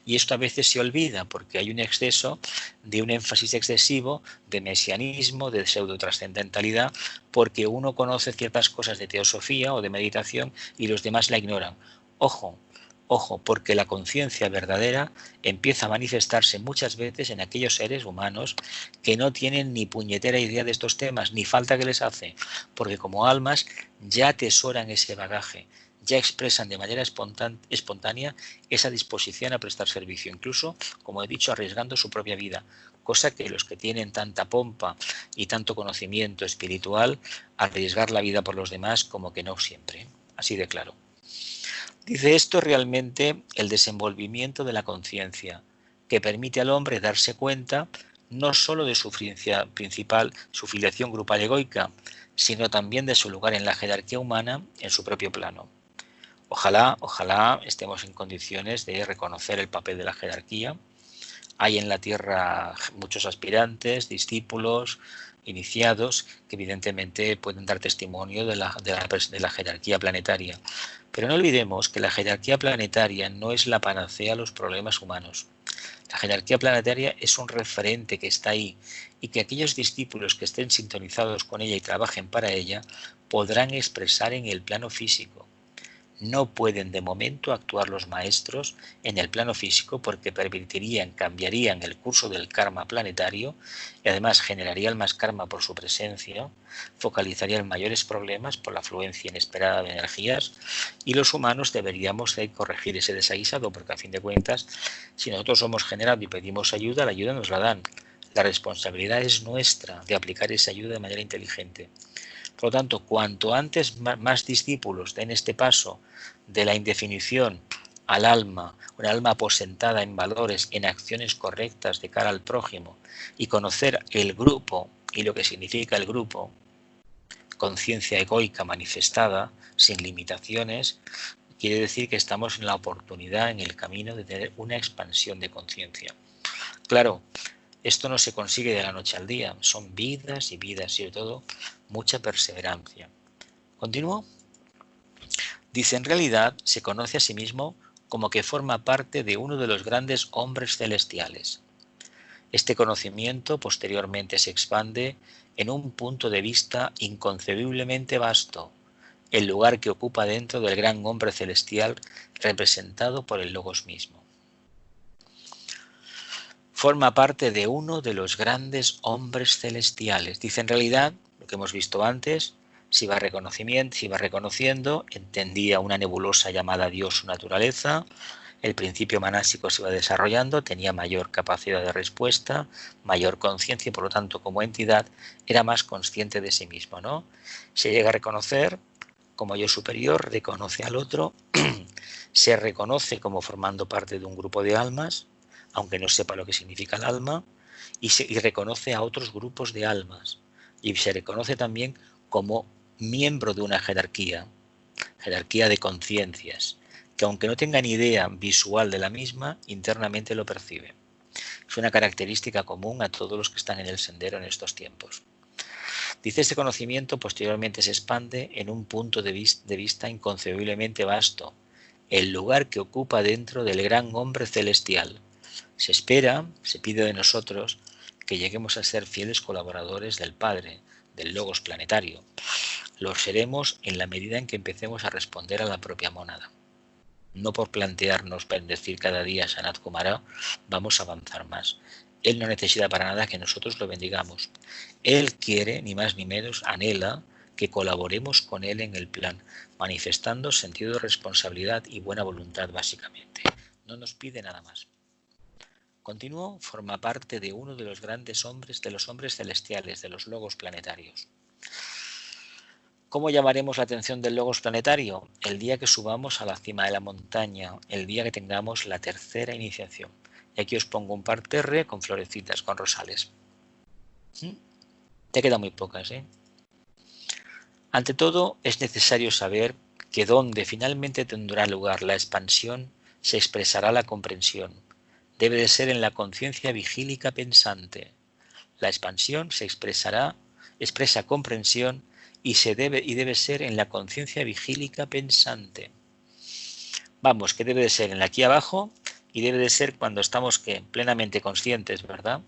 Y esto a veces se olvida porque hay un exceso de un énfasis excesivo de mesianismo, de pseudo-trascendentalidad, porque uno conoce ciertas cosas de teosofía o de meditación y los demás la ignoran. Ojo, ojo, porque la conciencia verdadera empieza a manifestarse muchas veces en aquellos seres humanos que no tienen ni puñetera idea de estos temas, ni falta que les hace, porque como almas ya atesoran ese bagaje, ya expresan de manera espontánea esa disposición a prestar servicio, incluso, como he dicho, arriesgando su propia vida, cosa que los que tienen tanta pompa y tanto conocimiento espiritual, arriesgar la vida por los demás como que no siempre, así de claro. Dice esto realmente el desenvolvimiento de la conciencia, que permite al hombre darse cuenta no sólo de su principal, su filiación grupal egoica, sino también de su lugar en la jerarquía humana en su propio plano. Ojalá estemos en condiciones de reconocer el papel de la jerarquía. Hay en la Tierra muchos aspirantes, discípulos, iniciados, que evidentemente pueden dar testimonio de la jerarquía planetaria. Pero no olvidemos que la jerarquía planetaria no es la panacea a los problemas humanos. La jerarquía planetaria es un referente que está ahí y que aquellos discípulos que estén sintonizados con ella y trabajen para ella podrán expresar en el plano físico. No pueden de momento actuar los maestros en el plano físico porque cambiarían el curso del karma planetario y además generarían más karma por su presencia, focalizarían mayores problemas por la afluencia inesperada de energías y los humanos deberíamos corregir ese desaguisado porque a fin de cuentas, si nosotros somos generados y pedimos ayuda, la ayuda nos la dan. La responsabilidad es nuestra de aplicar esa ayuda de manera inteligente. Por lo tanto, cuanto antes más discípulos den este paso de la indefinición al alma, un alma aposentada en valores, en acciones correctas de cara al prójimo, y conocer el grupo y lo que significa el grupo, conciencia egoica manifestada, sin limitaciones, quiere decir que estamos en la oportunidad, en el camino de tener una expansión de conciencia. Claro, esto no se consigue de la noche al día, son vidas y vidas y sobre todo mucha perseverancia. ¿Continúo? Dice, en realidad se conoce a sí mismo como que forma parte de uno de los grandes hombres celestiales. Este conocimiento posteriormente se expande en un punto de vista inconcebiblemente vasto, el lugar que ocupa dentro del gran hombre celestial representado por el Logos mismo. Forma parte de uno de los grandes hombres celestiales. Dice, en realidad, lo que hemos visto antes, se iba reconociendo, entendía una nebulosa llamada Dios, su naturaleza, el principio manásico se iba desarrollando, tenía mayor capacidad de respuesta, mayor conciencia y por lo tanto como entidad era más consciente de sí mismo, ¿no? Se llega a reconocer como yo superior, reconoce al otro, se reconoce como formando parte de un grupo de almas, aunque no sepa lo que significa el alma, y reconoce a otros grupos de almas. Y se reconoce también como miembro de una jerarquía de conciencias, que aunque no tenga ni idea visual de la misma, internamente lo percibe. Es una característica común a todos los que están en el sendero en estos tiempos. Dice, este conocimiento posteriormente se expande en un punto de vista inconcebiblemente vasto, el lugar que ocupa dentro del gran hombre celestial. Se espera, se pide de nosotros, que lleguemos a ser fieles colaboradores del Padre, del Logos planetario. Lo seremos en la medida en que empecemos a responder a la propia mónada. No por plantearnos bendecir cada día a Sanat Kumara vamos a avanzar más. Él no necesita para nada que nosotros lo bendigamos. Él quiere, ni más ni menos, anhela que colaboremos con él en el plan, manifestando sentido de responsabilidad y buena voluntad básicamente. No nos pide nada más. Continuo, forma parte de uno de los grandes hombres, de los hombres celestiales, de los logos planetarios. ¿Cómo llamaremos la atención del Logos planetario? El día que subamos a la cima de la montaña, el día que tengamos la tercera iniciación. Y aquí os pongo un parterre con florecitas, con rosales. Te quedan muy pocas, ¿eh? Ante todo, es necesario saber que donde finalmente tendrá lugar la expansión, se expresará la comprensión. Debe de ser en la conciencia vigílica pensante. La expansión se expresa comprensión y debe ser en la conciencia vigílica pensante. Vamos, que debe de ser en la aquí abajo Y debe de ser cuando estamos plenamente conscientes, ¿verdad?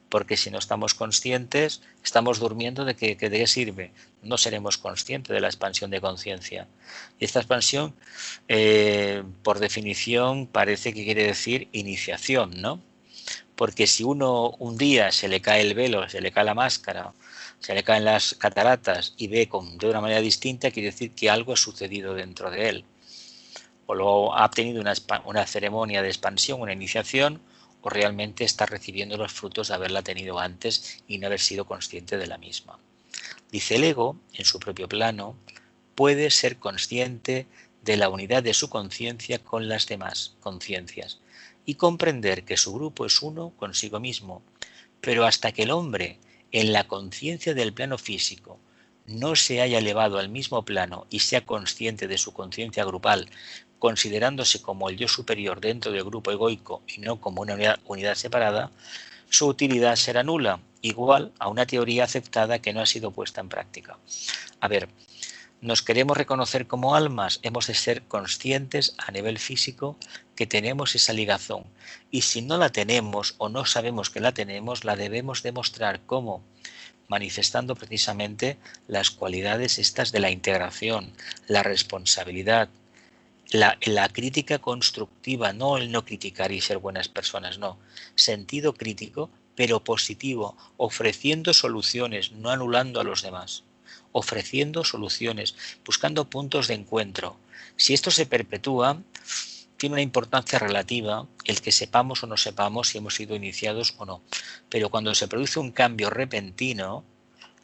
Porque si no estamos conscientes, estamos durmiendo ¿de qué sirve? No seremos conscientes de la expansión de conciencia. Y esta expansión, por definición, parece que quiere decir iniciación, ¿no? Porque si uno un día se le cae el velo, se le cae la máscara, se le caen las cataratas y ve de una manera distinta, quiere decir que algo ha sucedido dentro de él. O luego ha obtenido una ceremonia de expansión, una iniciación, o realmente está recibiendo los frutos de haberla tenido antes y no haber sido consciente de la misma. Dice el ego, en su propio plano, puede ser consciente de la unidad de su conciencia con las demás conciencias y comprender que su grupo es uno consigo mismo. Pero hasta que el hombre, en la conciencia del plano físico, no se haya elevado al mismo plano y sea consciente de su conciencia grupal, considerándose como el yo superior dentro del grupo egoico y no como una unidad separada, su utilidad será nula, igual a una teoría aceptada que no ha sido puesta en práctica. A ver, nos queremos reconocer como almas, hemos de ser conscientes a nivel físico que tenemos esa ligazón. Y si no la tenemos o no sabemos que la tenemos, la debemos demostrar. ¿Cómo? Manifestando precisamente las cualidades estas de la integración, la responsabilidad, la crítica constructiva, no el no criticar y ser buenas personas, no. Sentido crítico, pero positivo, ofreciendo soluciones, no anulando a los demás. Ofreciendo soluciones, buscando puntos de encuentro. Si esto se perpetúa, tiene una importancia relativa el que sepamos o no sepamos si hemos sido iniciados o no. Pero cuando se produce un cambio repentino,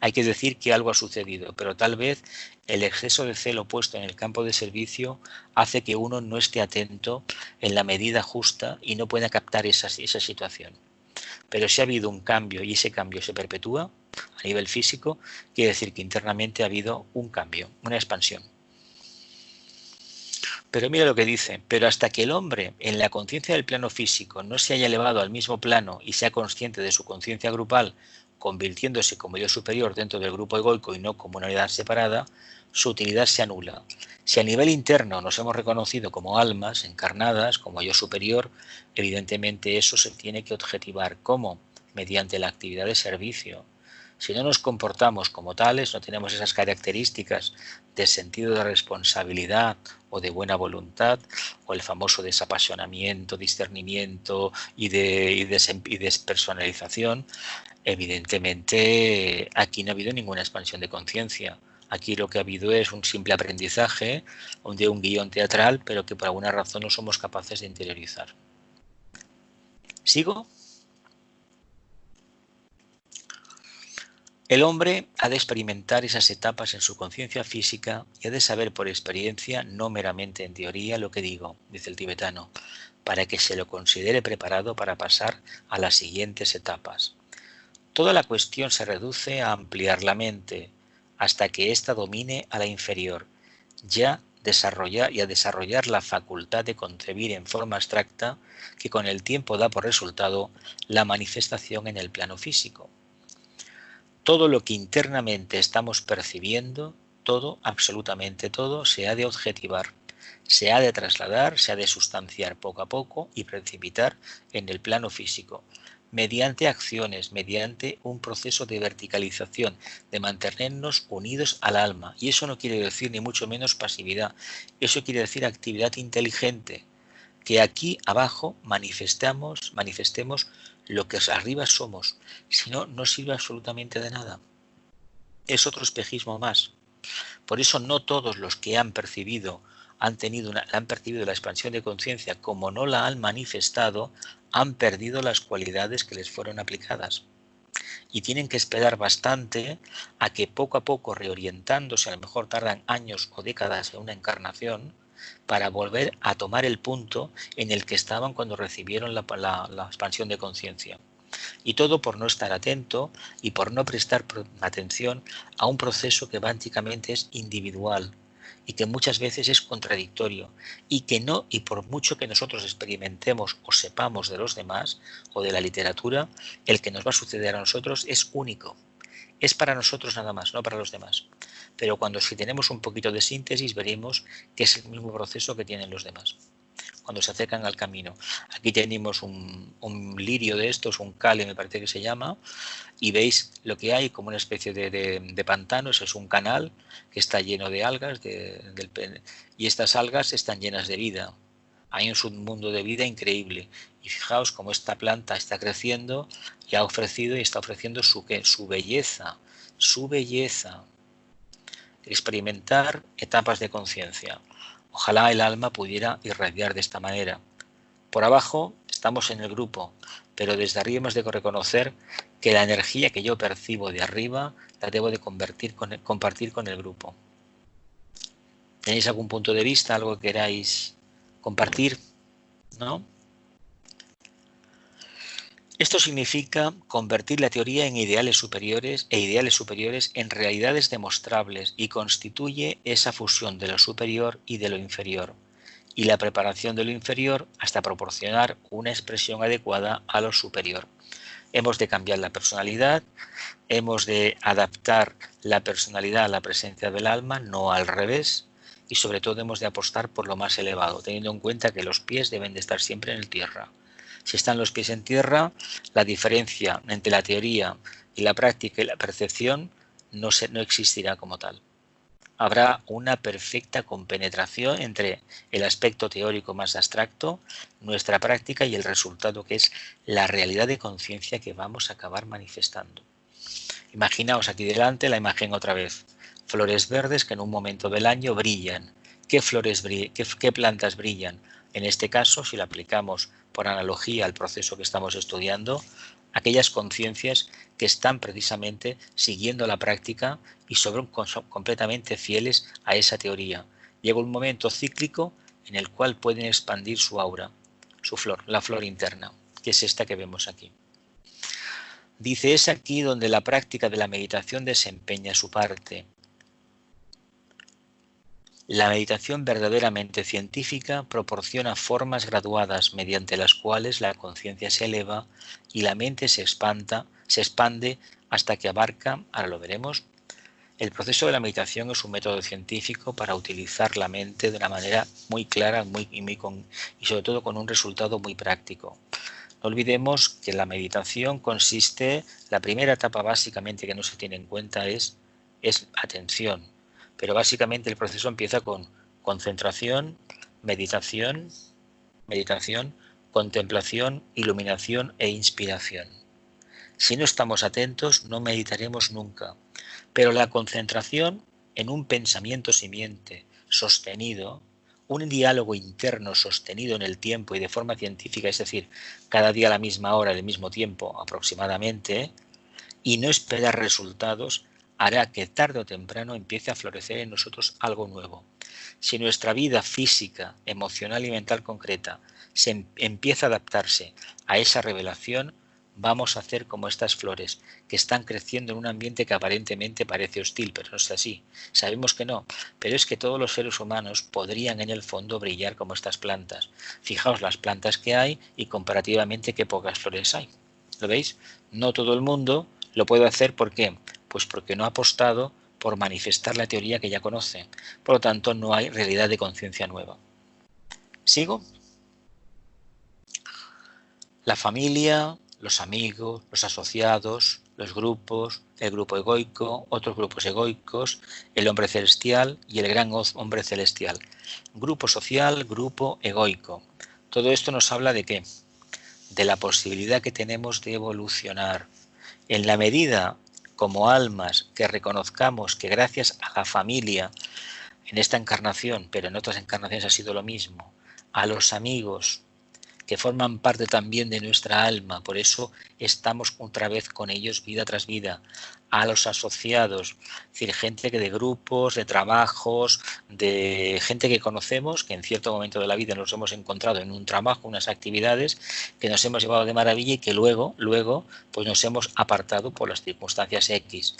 hay que decir que algo ha sucedido, pero tal vez el exceso de celo puesto en el campo de servicio hace que uno no esté atento en la medida justa y no pueda captar esa situación. Pero si ha habido un cambio y ese cambio se perpetúa a nivel físico, quiere decir que internamente ha habido un cambio, una expansión. Pero mira lo que dice, pero hasta que el hombre en la conciencia del plano físico no se haya elevado al mismo plano y sea consciente de su conciencia grupal, convirtiéndose como yo superior dentro del grupo egoico y no como una unidad separada, su utilidad se anula. Si a nivel interno nos hemos reconocido como almas encarnadas, como yo superior, evidentemente eso se tiene que objetivar. ¿Cómo? Mediante la actividad de servicio. Si no nos comportamos como tales, no tenemos esas características de sentido de responsabilidad o de buena voluntad, o el famoso desapasionamiento, discernimiento y despersonalización, evidentemente aquí no ha habido ninguna expansión de conciencia. Aquí lo que ha habido es un simple aprendizaje de un guión teatral, pero que por alguna razón no somos capaces de interiorizar. ¿Sigo? El hombre ha de experimentar esas etapas en su conciencia física y ha de saber por experiencia, no meramente en teoría, lo que digo, dice el tibetano, para que se lo considere preparado para pasar a las siguientes etapas. Toda la cuestión se reduce a ampliar la mente hasta que ésta domine a la inferior, ya y a desarrollar la facultad de concebir en forma abstracta que con el tiempo da por resultado la manifestación en el plano físico. Todo lo que internamente estamos percibiendo, todo, absolutamente todo, se ha de objetivar, se ha de trasladar, se ha de sustanciar poco a poco y precipitar en el plano físico, mediante acciones, mediante un proceso de verticalización, de mantenernos unidos al alma. Y eso no quiere decir ni mucho menos pasividad, eso quiere decir actividad inteligente, que aquí abajo manifestemos lo que arriba somos, si no, no sirve absolutamente de nada. Es otro espejismo más. Por eso no todos los que han percibido la expansión de conciencia como no la han manifestado, han perdido las cualidades que les fueron aplicadas. Y tienen que esperar bastante a que poco a poco, reorientándose, a lo mejor tardan años o décadas en una encarnación, para volver a tomar el punto en el que estaban cuando recibieron la expansión de conciencia. Y todo por no estar atento y por no prestar atención a un proceso que básicamente es individual y que muchas veces es contradictorio y por mucho que nosotros experimentemos o sepamos de los demás o de la literatura, el que nos va a suceder a nosotros es único. Es para nosotros nada más, no para los demás. Pero si tenemos un poquito de síntesis, veremos que es el mismo proceso que tienen los demás. cuando se acercan al camino. Aquí tenemos un lirio de estos, un cale me parece que se llama, y veis lo que hay como una especie de pantano. Eso es un canal que está lleno de algas y estas algas están llenas de vida. Hay un submundo de vida increíble. Y fijaos cómo esta planta está creciendo y ha ofrecido y está ofreciendo su belleza, su belleza. Experimentar etapas de conciencia. Ojalá el alma pudiera irradiar de esta manera. Por abajo estamos en el grupo, pero desde arriba hemos de reconocer que la energía que yo percibo de arriba la debo de compartir con el grupo. ¿Tenéis algún punto de vista, algo que queráis compartir? ¿No? Esto significa convertir la teoría en ideales superiores en realidades demostrables y constituye esa fusión de lo superior y de lo inferior, y la preparación de lo inferior hasta proporcionar una expresión adecuada a lo superior. Hemos de cambiar la personalidad, hemos de adaptar la personalidad a la presencia del alma, no al revés, y sobre todo hemos de apostar por lo más elevado, teniendo en cuenta que los pies deben de estar siempre en tierra. Si están los pies en tierra, la diferencia entre la teoría y la práctica y la percepción no existirá como tal. Habrá una perfecta compenetración entre el aspecto teórico más abstracto, nuestra práctica y el resultado, que es la realidad de conciencia que vamos a acabar manifestando. Imaginaos aquí delante la imagen otra vez. Flores verdes que en un momento del año brillan. ¿Qué plantas brillan? En este caso, si lo aplicamos por analogía al proceso que estamos estudiando, aquellas conciencias que están precisamente siguiendo la práctica y son completamente fieles a esa teoría. Llega un momento cíclico en el cual pueden expandir su aura, su flor, la flor interna, que es esta que vemos aquí. Dice, es aquí donde la práctica de la meditación desempeña su parte. La meditación verdaderamente científica proporciona formas graduadas mediante las cuales la conciencia se eleva y la mente se expande hasta que abarca, ahora lo veremos. El proceso de la meditación es un método científico para utilizar la mente de una manera muy clara y sobre todo con un resultado muy práctico. No olvidemos que la meditación consiste, la primera etapa básicamente que no se tiene en cuenta es atención. Pero básicamente el proceso empieza con concentración, meditación, contemplación, iluminación e inspiración. Si no estamos atentos, no meditaremos nunca. Pero la concentración en un pensamiento simiente, sostenido, un diálogo interno sostenido en el tiempo y de forma científica, es decir, cada día a la misma hora, al mismo tiempo aproximadamente, y no esperar resultados, hará que tarde o temprano empiece a florecer en nosotros algo nuevo. Si nuestra vida física, emocional y mental concreta empieza a adaptarse a esa revelación, vamos a hacer como estas flores que están creciendo en un ambiente que aparentemente parece hostil, pero no es así. Sabemos que no, pero es que todos los seres humanos podrían en el fondo brillar como estas plantas. Fijaos las plantas que hay y comparativamente qué pocas flores hay. ¿Lo veis? No todo el mundo lo puede hacer. ¿Por qué? Pues porque no ha apostado por manifestar la teoría que ya conoce. Por lo tanto, no hay realidad de conciencia nueva. ¿Sigo? La familia, los amigos, los asociados, los grupos, el grupo egoico, otros grupos egoicos, el hombre celestial y el gran hombre celestial. Grupo social, grupo egoico. Todo esto nos habla de ¿qué? De la posibilidad que tenemos de evolucionar. En la medida como almas que reconozcamos que gracias a la familia, en esta encarnación, pero en otras encarnaciones ha sido lo mismo, a los amigos que forman parte también de nuestra alma, por eso estamos otra vez con ellos vida tras vida, a los asociados, es decir, gente que de grupos, de trabajos, de gente que conocemos, que en cierto momento de la vida nos hemos encontrado en un trabajo, unas actividades que nos hemos llevado de maravilla y que luego pues nos hemos apartado por las circunstancias X.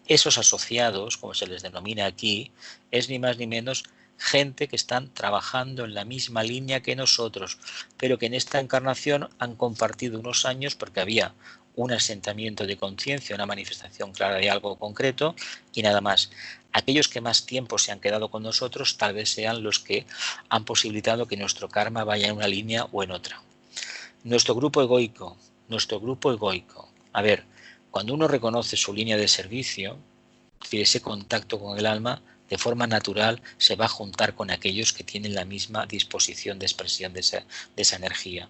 Esos asociados, como se les denomina aquí, es ni más ni menos gente que están trabajando en la misma línea que nosotros, pero que en esta encarnación han compartido unos años porque había un asentamiento de conciencia, una manifestación clara de algo concreto y nada más. Aquellos que más tiempo se han quedado con nosotros tal vez sean los que han posibilitado que nuestro karma vaya en una línea o en otra. Nuestro grupo egoico. A ver, cuando uno reconoce su línea de servicio, es decir, ese contacto con el alma, de forma natural se va a juntar con aquellos que tienen la misma disposición de expresión de esa energía.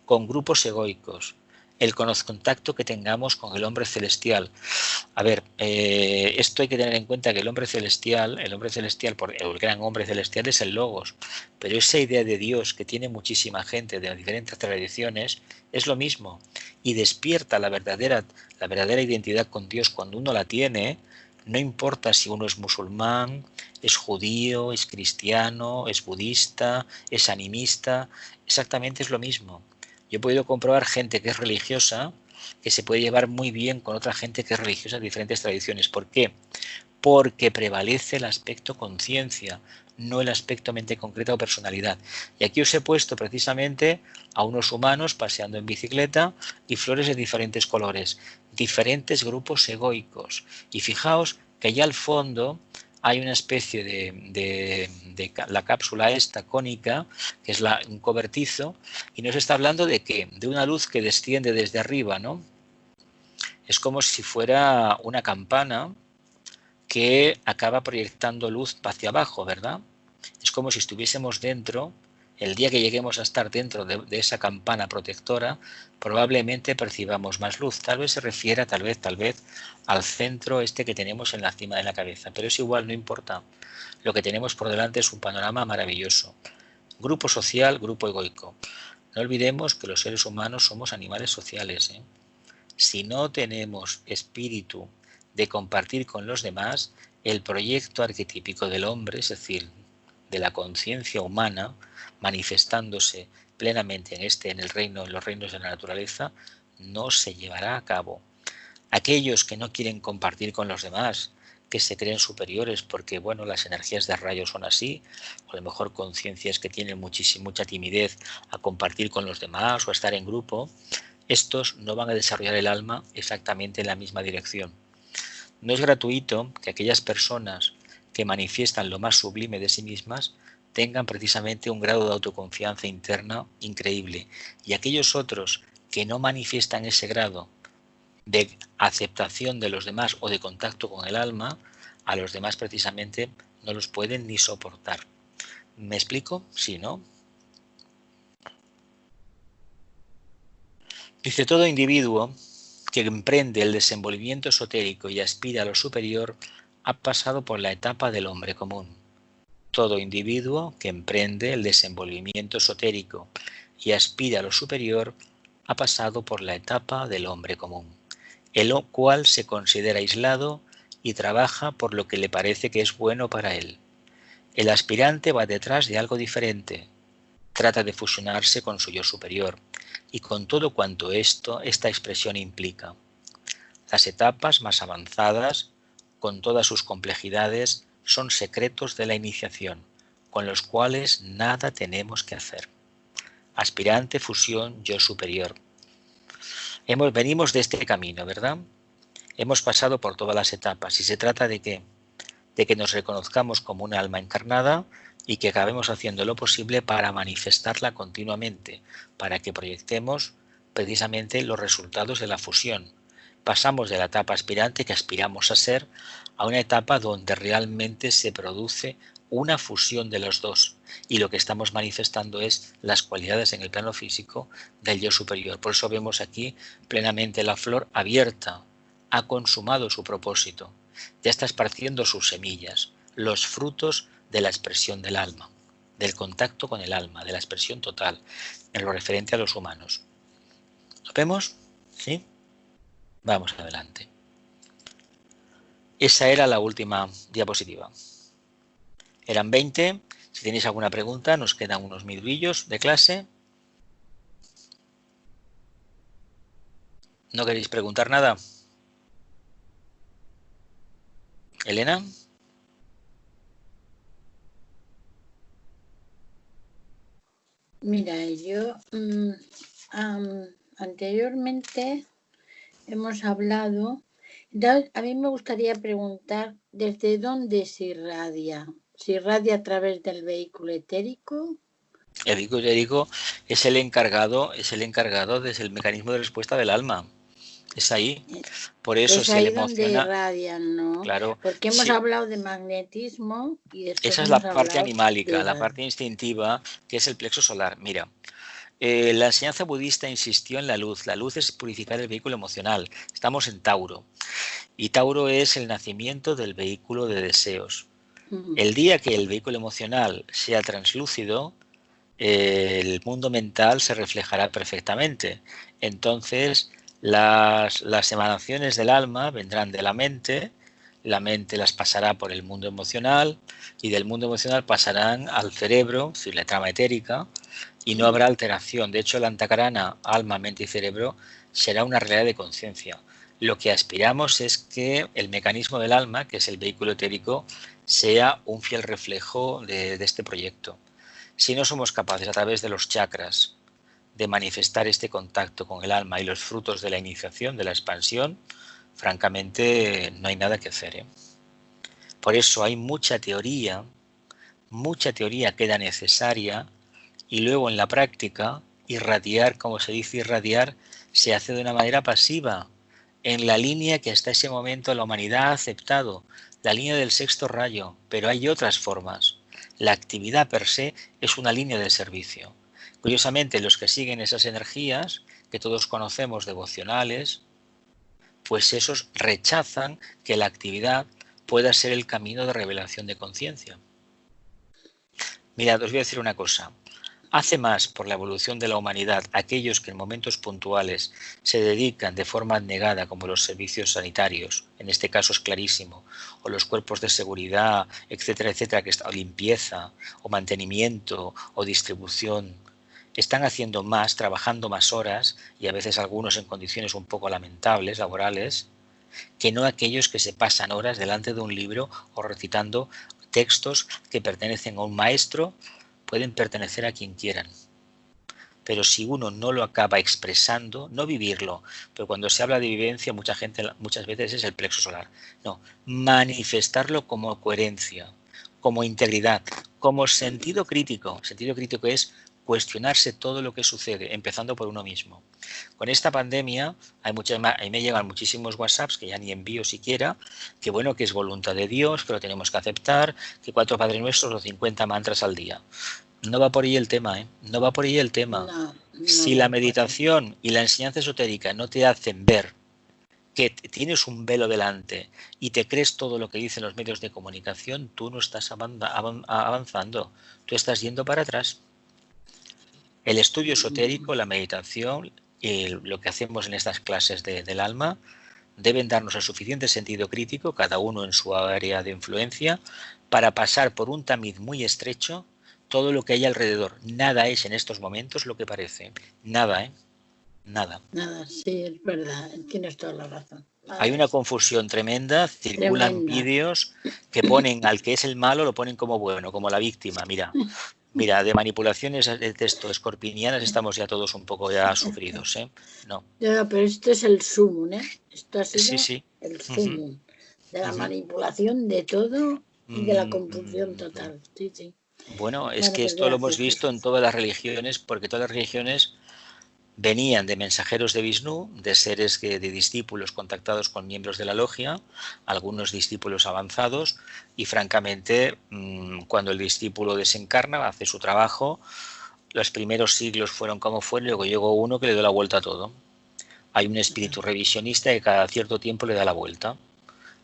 Con grupos egoicos, el contacto que tengamos con el hombre celestial. A ver, esto hay que tener en cuenta que el gran hombre celestial es el Logos, pero esa idea de Dios que tiene muchísima gente de las diferentes tradiciones es lo mismo y despierta la verdadera identidad con Dios cuando uno la tiene. No importa si uno es musulmán, es judío, es cristiano, es budista, es animista, exactamente es lo mismo. Yo he podido comprobar gente que es religiosa que se puede llevar muy bien con otra gente que es religiosa de diferentes tradiciones. ¿Por qué? Porque prevalece el aspecto conciencia, no el aspecto mente concreta o personalidad. Y aquí os he puesto precisamente a unos humanos paseando en bicicleta y flores de diferentes colores, diferentes grupos egoicos. Y fijaos que allá al fondo hay una especie de la cápsula esta cónica, que es un cobertizo, y nos está hablando de que de una luz que desciende desde arriba, ¿no? Es como si fuera una campana que acaba proyectando luz hacia abajo, ¿verdad? Es como si estuviésemos dentro. El día que lleguemos a estar dentro de esa campana protectora, probablemente percibamos más luz. Tal vez se refiera, tal vez, al centro este que tenemos en la cima de la cabeza. Pero es igual, no importa. Lo que tenemos por delante es un panorama maravilloso. Grupo social, grupo egoico. No olvidemos que los seres humanos somos animales sociales, ¿eh? Si no tenemos espíritu de compartir con los demás, el proyecto arquetípico del hombre, es decir, de la conciencia humana, manifestándose plenamente en los reinos de la naturaleza, no se llevará a cabo. Aquellos que no quieren compartir con los demás, que se creen superiores porque, bueno, las energías de rayos son así, o a lo mejor conciencias que tienen mucha timidez a compartir con los demás o a estar en grupo, estos no van a desarrollar el alma exactamente en la misma dirección. No es gratuito que aquellas personas que manifiestan lo más sublime de sí mismas tengan precisamente un grado de autoconfianza interna increíble, y aquellos otros que no manifiestan ese grado de aceptación de los demás o de contacto con el alma, a los demás precisamente no los pueden ni soportar. ¿Me explico? Sí, ¿no? Dice: todo individuo que emprende el desenvolvimiento esotérico y aspira a lo superior ha pasado por la etapa del hombre común. Todo individuo que emprende el desenvolvimiento esotérico y aspira a lo superior ha pasado por la etapa del hombre común, el cual se considera aislado y trabaja por lo que le parece que es bueno para él. El aspirante va detrás de algo diferente, trata de fusionarse con su yo superior y con todo cuanto esta expresión implica. Las etapas más avanzadas, con todas sus complejidades, son secretos de la iniciación, con los cuales nada tenemos que hacer. Aspirante, fusión, yo superior. Venimos de este camino, ¿verdad? Hemos pasado por todas las etapas y se trata de que nos reconozcamos como un alma encarnada y que acabemos haciendo lo posible para manifestarla continuamente, para que proyectemos precisamente los resultados de la fusión. Pasamos de la etapa aspirante que aspiramos a ser a una etapa donde realmente se produce una fusión de los dos, y lo que estamos manifestando es las cualidades en el plano físico del yo superior. Por eso vemos aquí plenamente la flor abierta, ha consumado su propósito, ya está esparciendo sus semillas, los frutos de la expresión del alma, del contacto con el alma, de la expresión total en lo referente a los humanos. ¿Lo vemos? ¿Sí? Vamos adelante. Esa era la última diapositiva. Eran 20. Si tenéis alguna pregunta, nos quedan unos minutillos de clase. ¿No queréis preguntar nada? ¿Elena? Mira, yo anteriormente hemos hablado, a mí me gustaría preguntar desde dónde se irradia. ¿Se irradia a través del vehículo etérico? El vehículo etérico es el encargado desde el mecanismo de respuesta del alma. Es ahí. Por eso Es se le ahí donde emociona. irradian, ¿no? Claro, Porque hemos sí, hablado de magnetismo y después esa es la hemos parte hablado de animálica, la irradiación. parte instintiva, que es el plexo solar. Mira, la enseñanza budista insistió en la luz. La luz es purificar el vehículo emocional. Estamos en Tauro. Y Tauro es el nacimiento del vehículo de deseos. El día que el vehículo emocional sea translúcido, el mundo mental se reflejará perfectamente. Entonces, las emanaciones del alma vendrán de la mente las pasará por el mundo emocional y del mundo emocional pasarán al cerebro, es decir, la trama etérica, y no habrá alteración. De hecho, el antakarana, alma, mente y cerebro, será una realidad de conciencia. Lo que aspiramos es que el mecanismo del alma, que es el vehículo etérico, sea un fiel reflejo de este proyecto. Si no somos capaces a través de los chakras de manifestar este contacto con el alma y los frutos de la iniciación, de la expansión, francamente no hay nada que hacer, ¿eh? Por eso hay mucha teoría queda necesaria y luego en la práctica irradiar, como se dice irradiar, se hace de una manera pasiva, en la línea que hasta ese momento la humanidad ha aceptado, la línea del sexto rayo, pero hay otras formas. La actividad per se es una línea de servicio. Curiosamente, los que siguen esas energías, que todos conocemos devocionales, pues esos rechazan que la actividad pueda ser el camino de revelación de conciencia. Mirad, os voy a decir una cosa. Hace más por la evolución de la humanidad aquellos que en momentos puntuales se dedican de forma abnegada, como los servicios sanitarios, en este caso es clarísimo, o los cuerpos de seguridad, etcétera, etcétera, o limpieza, o mantenimiento, o distribución, están haciendo más, trabajando más horas, y a veces algunos en condiciones un poco lamentables, laborales, que no aquellos que se pasan horas delante de un libro o recitando textos que pertenecen a un maestro, pueden pertenecer a quien quieran. Pero si uno no lo acaba expresando, no vivirlo, pero cuando se habla de vivencia, muchas veces es el plexo solar. No, manifestarlo como coherencia, como integridad, como sentido crítico. Sentido crítico es cuestionarse todo lo que sucede, empezando por uno mismo. Con esta pandemia, ahí me llegan muchísimos WhatsApps que ya ni envío siquiera, que bueno, que es voluntad de Dios, pero tenemos que aceptar que 4 Padres Nuestros o 50 mantras al día. No va por ahí el tema, ¿eh? No va por ahí el tema. No Si la va por ahí. meditación y la enseñanza esotérica no te hacen ver que tienes un velo delante y te crees todo lo que dicen los medios de comunicación, tú no estás avanzando, tú estás yendo para atrás. El estudio esotérico, la meditación y lo que hacemos en estas clases del alma deben darnos el suficiente sentido crítico, cada uno en su área de influencia, para pasar por un tamiz muy estrecho todo lo que hay alrededor. Nada es en estos momentos lo que parece. Nada, ¿eh? Nada. Nada, sí, es verdad, tienes toda la razón. Hay una confusión tremenda, circulan Tremenda. vídeos que ponen al que es el malo, lo ponen como bueno, como la víctima. Mira, de manipulaciones de texto escorpinianas estamos ya todos un poco ya sufridos, ¿eh? No. Ya, pero esto es el sumum, ¿eh? Esto ha Sí, sido sí. el Uh -huh. sumum de la Uh -huh. manipulación de todo y de la confusión total. Sí, sí. Bueno, es Bueno, que pues esto lo hemos gracias, visto en Jesús. todas las religiones, porque todas las religiones venían de mensajeros de Vishnu, de seres de discípulos contactados con miembros de la logia, algunos discípulos avanzados, y francamente, cuando el discípulo desencarna, hace su trabajo, los primeros siglos fueron como fueron, luego llegó uno que le dio la vuelta a todo. Hay un espíritu revisionista que cada cierto tiempo le da la vuelta.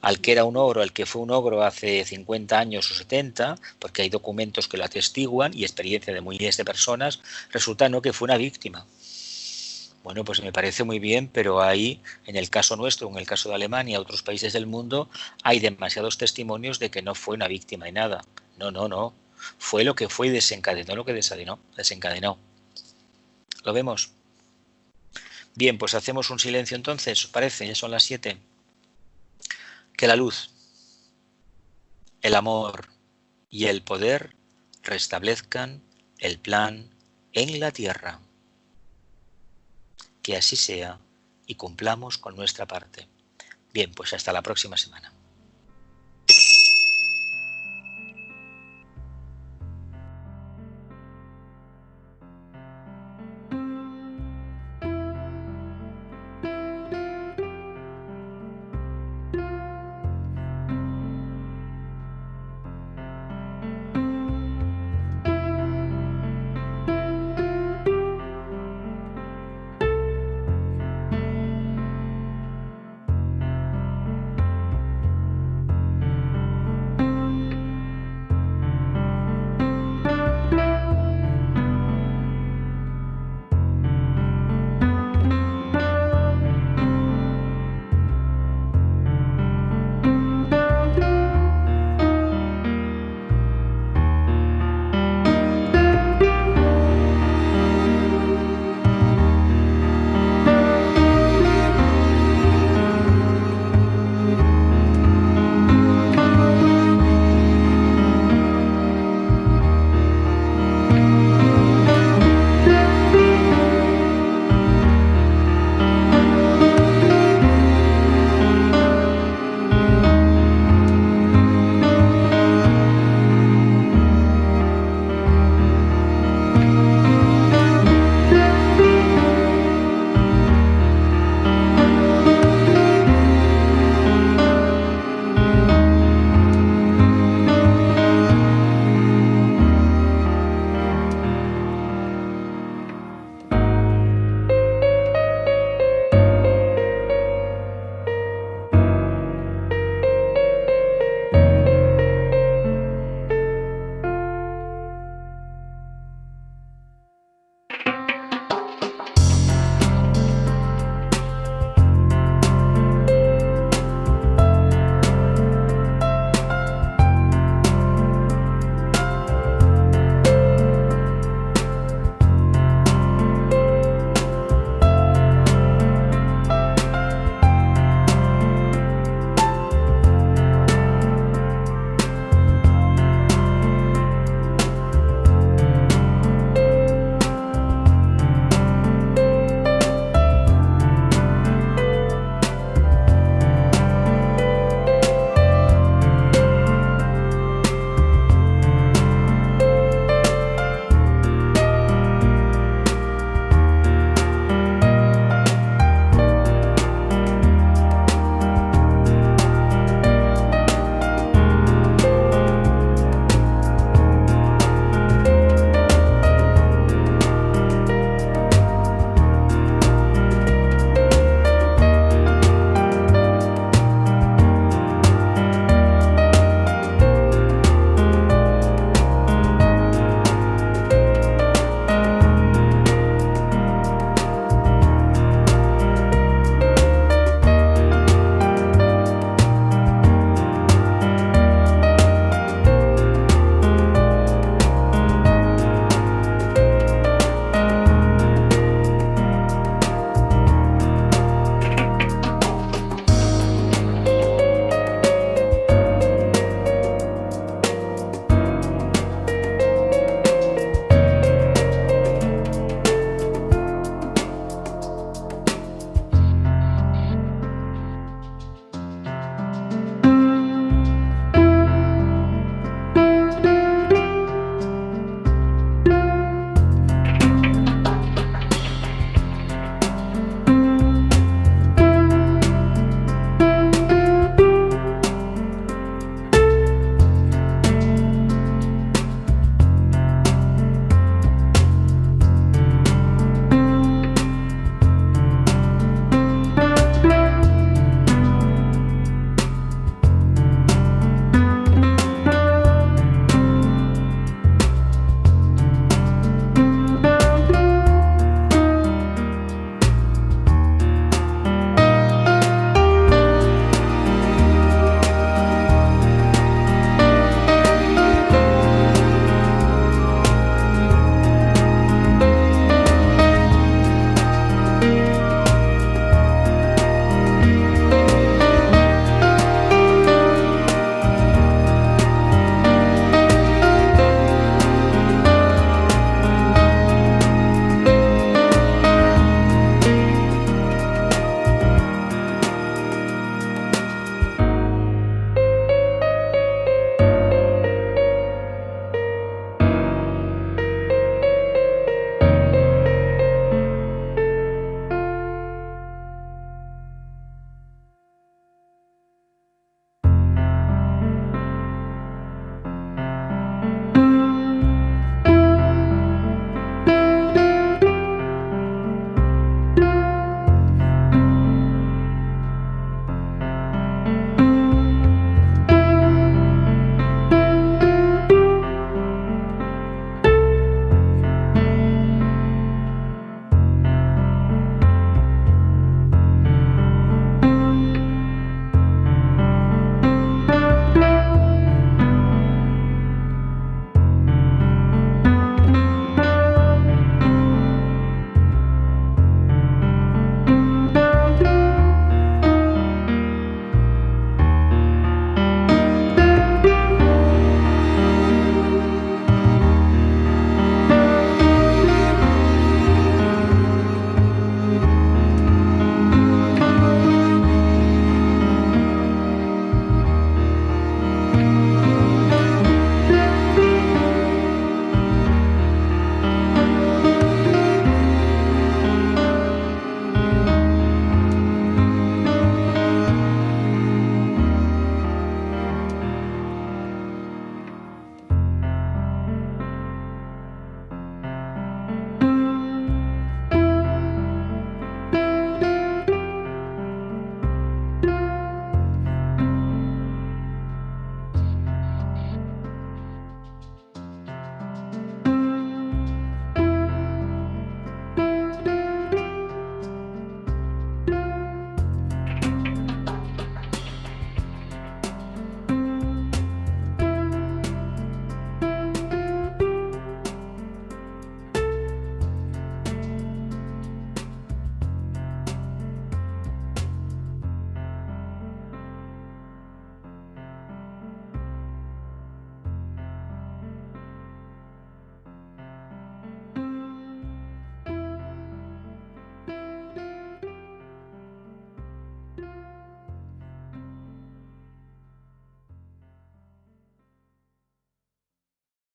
Al que era un ogro, al que fue un ogro hace 50 años o 70, porque hay documentos que lo atestiguan y experiencia de miles de personas, resulta no que fue una víctima. Bueno, pues me parece muy bien, pero ahí, en el caso nuestro, en el caso de Alemania, otros países del mundo, hay demasiados testimonios de que no fue una víctima y nada. No, no, no. Fue lo que fue y desencadenó lo que desencadenó. ¿Lo vemos? Bien, pues hacemos un silencio entonces, ¿os parece? Ya son las 7. Que la luz, el amor y el poder restablezcan el plan en la tierra. Que así sea y cumplamos con nuestra parte. Bien, pues hasta la próxima semana.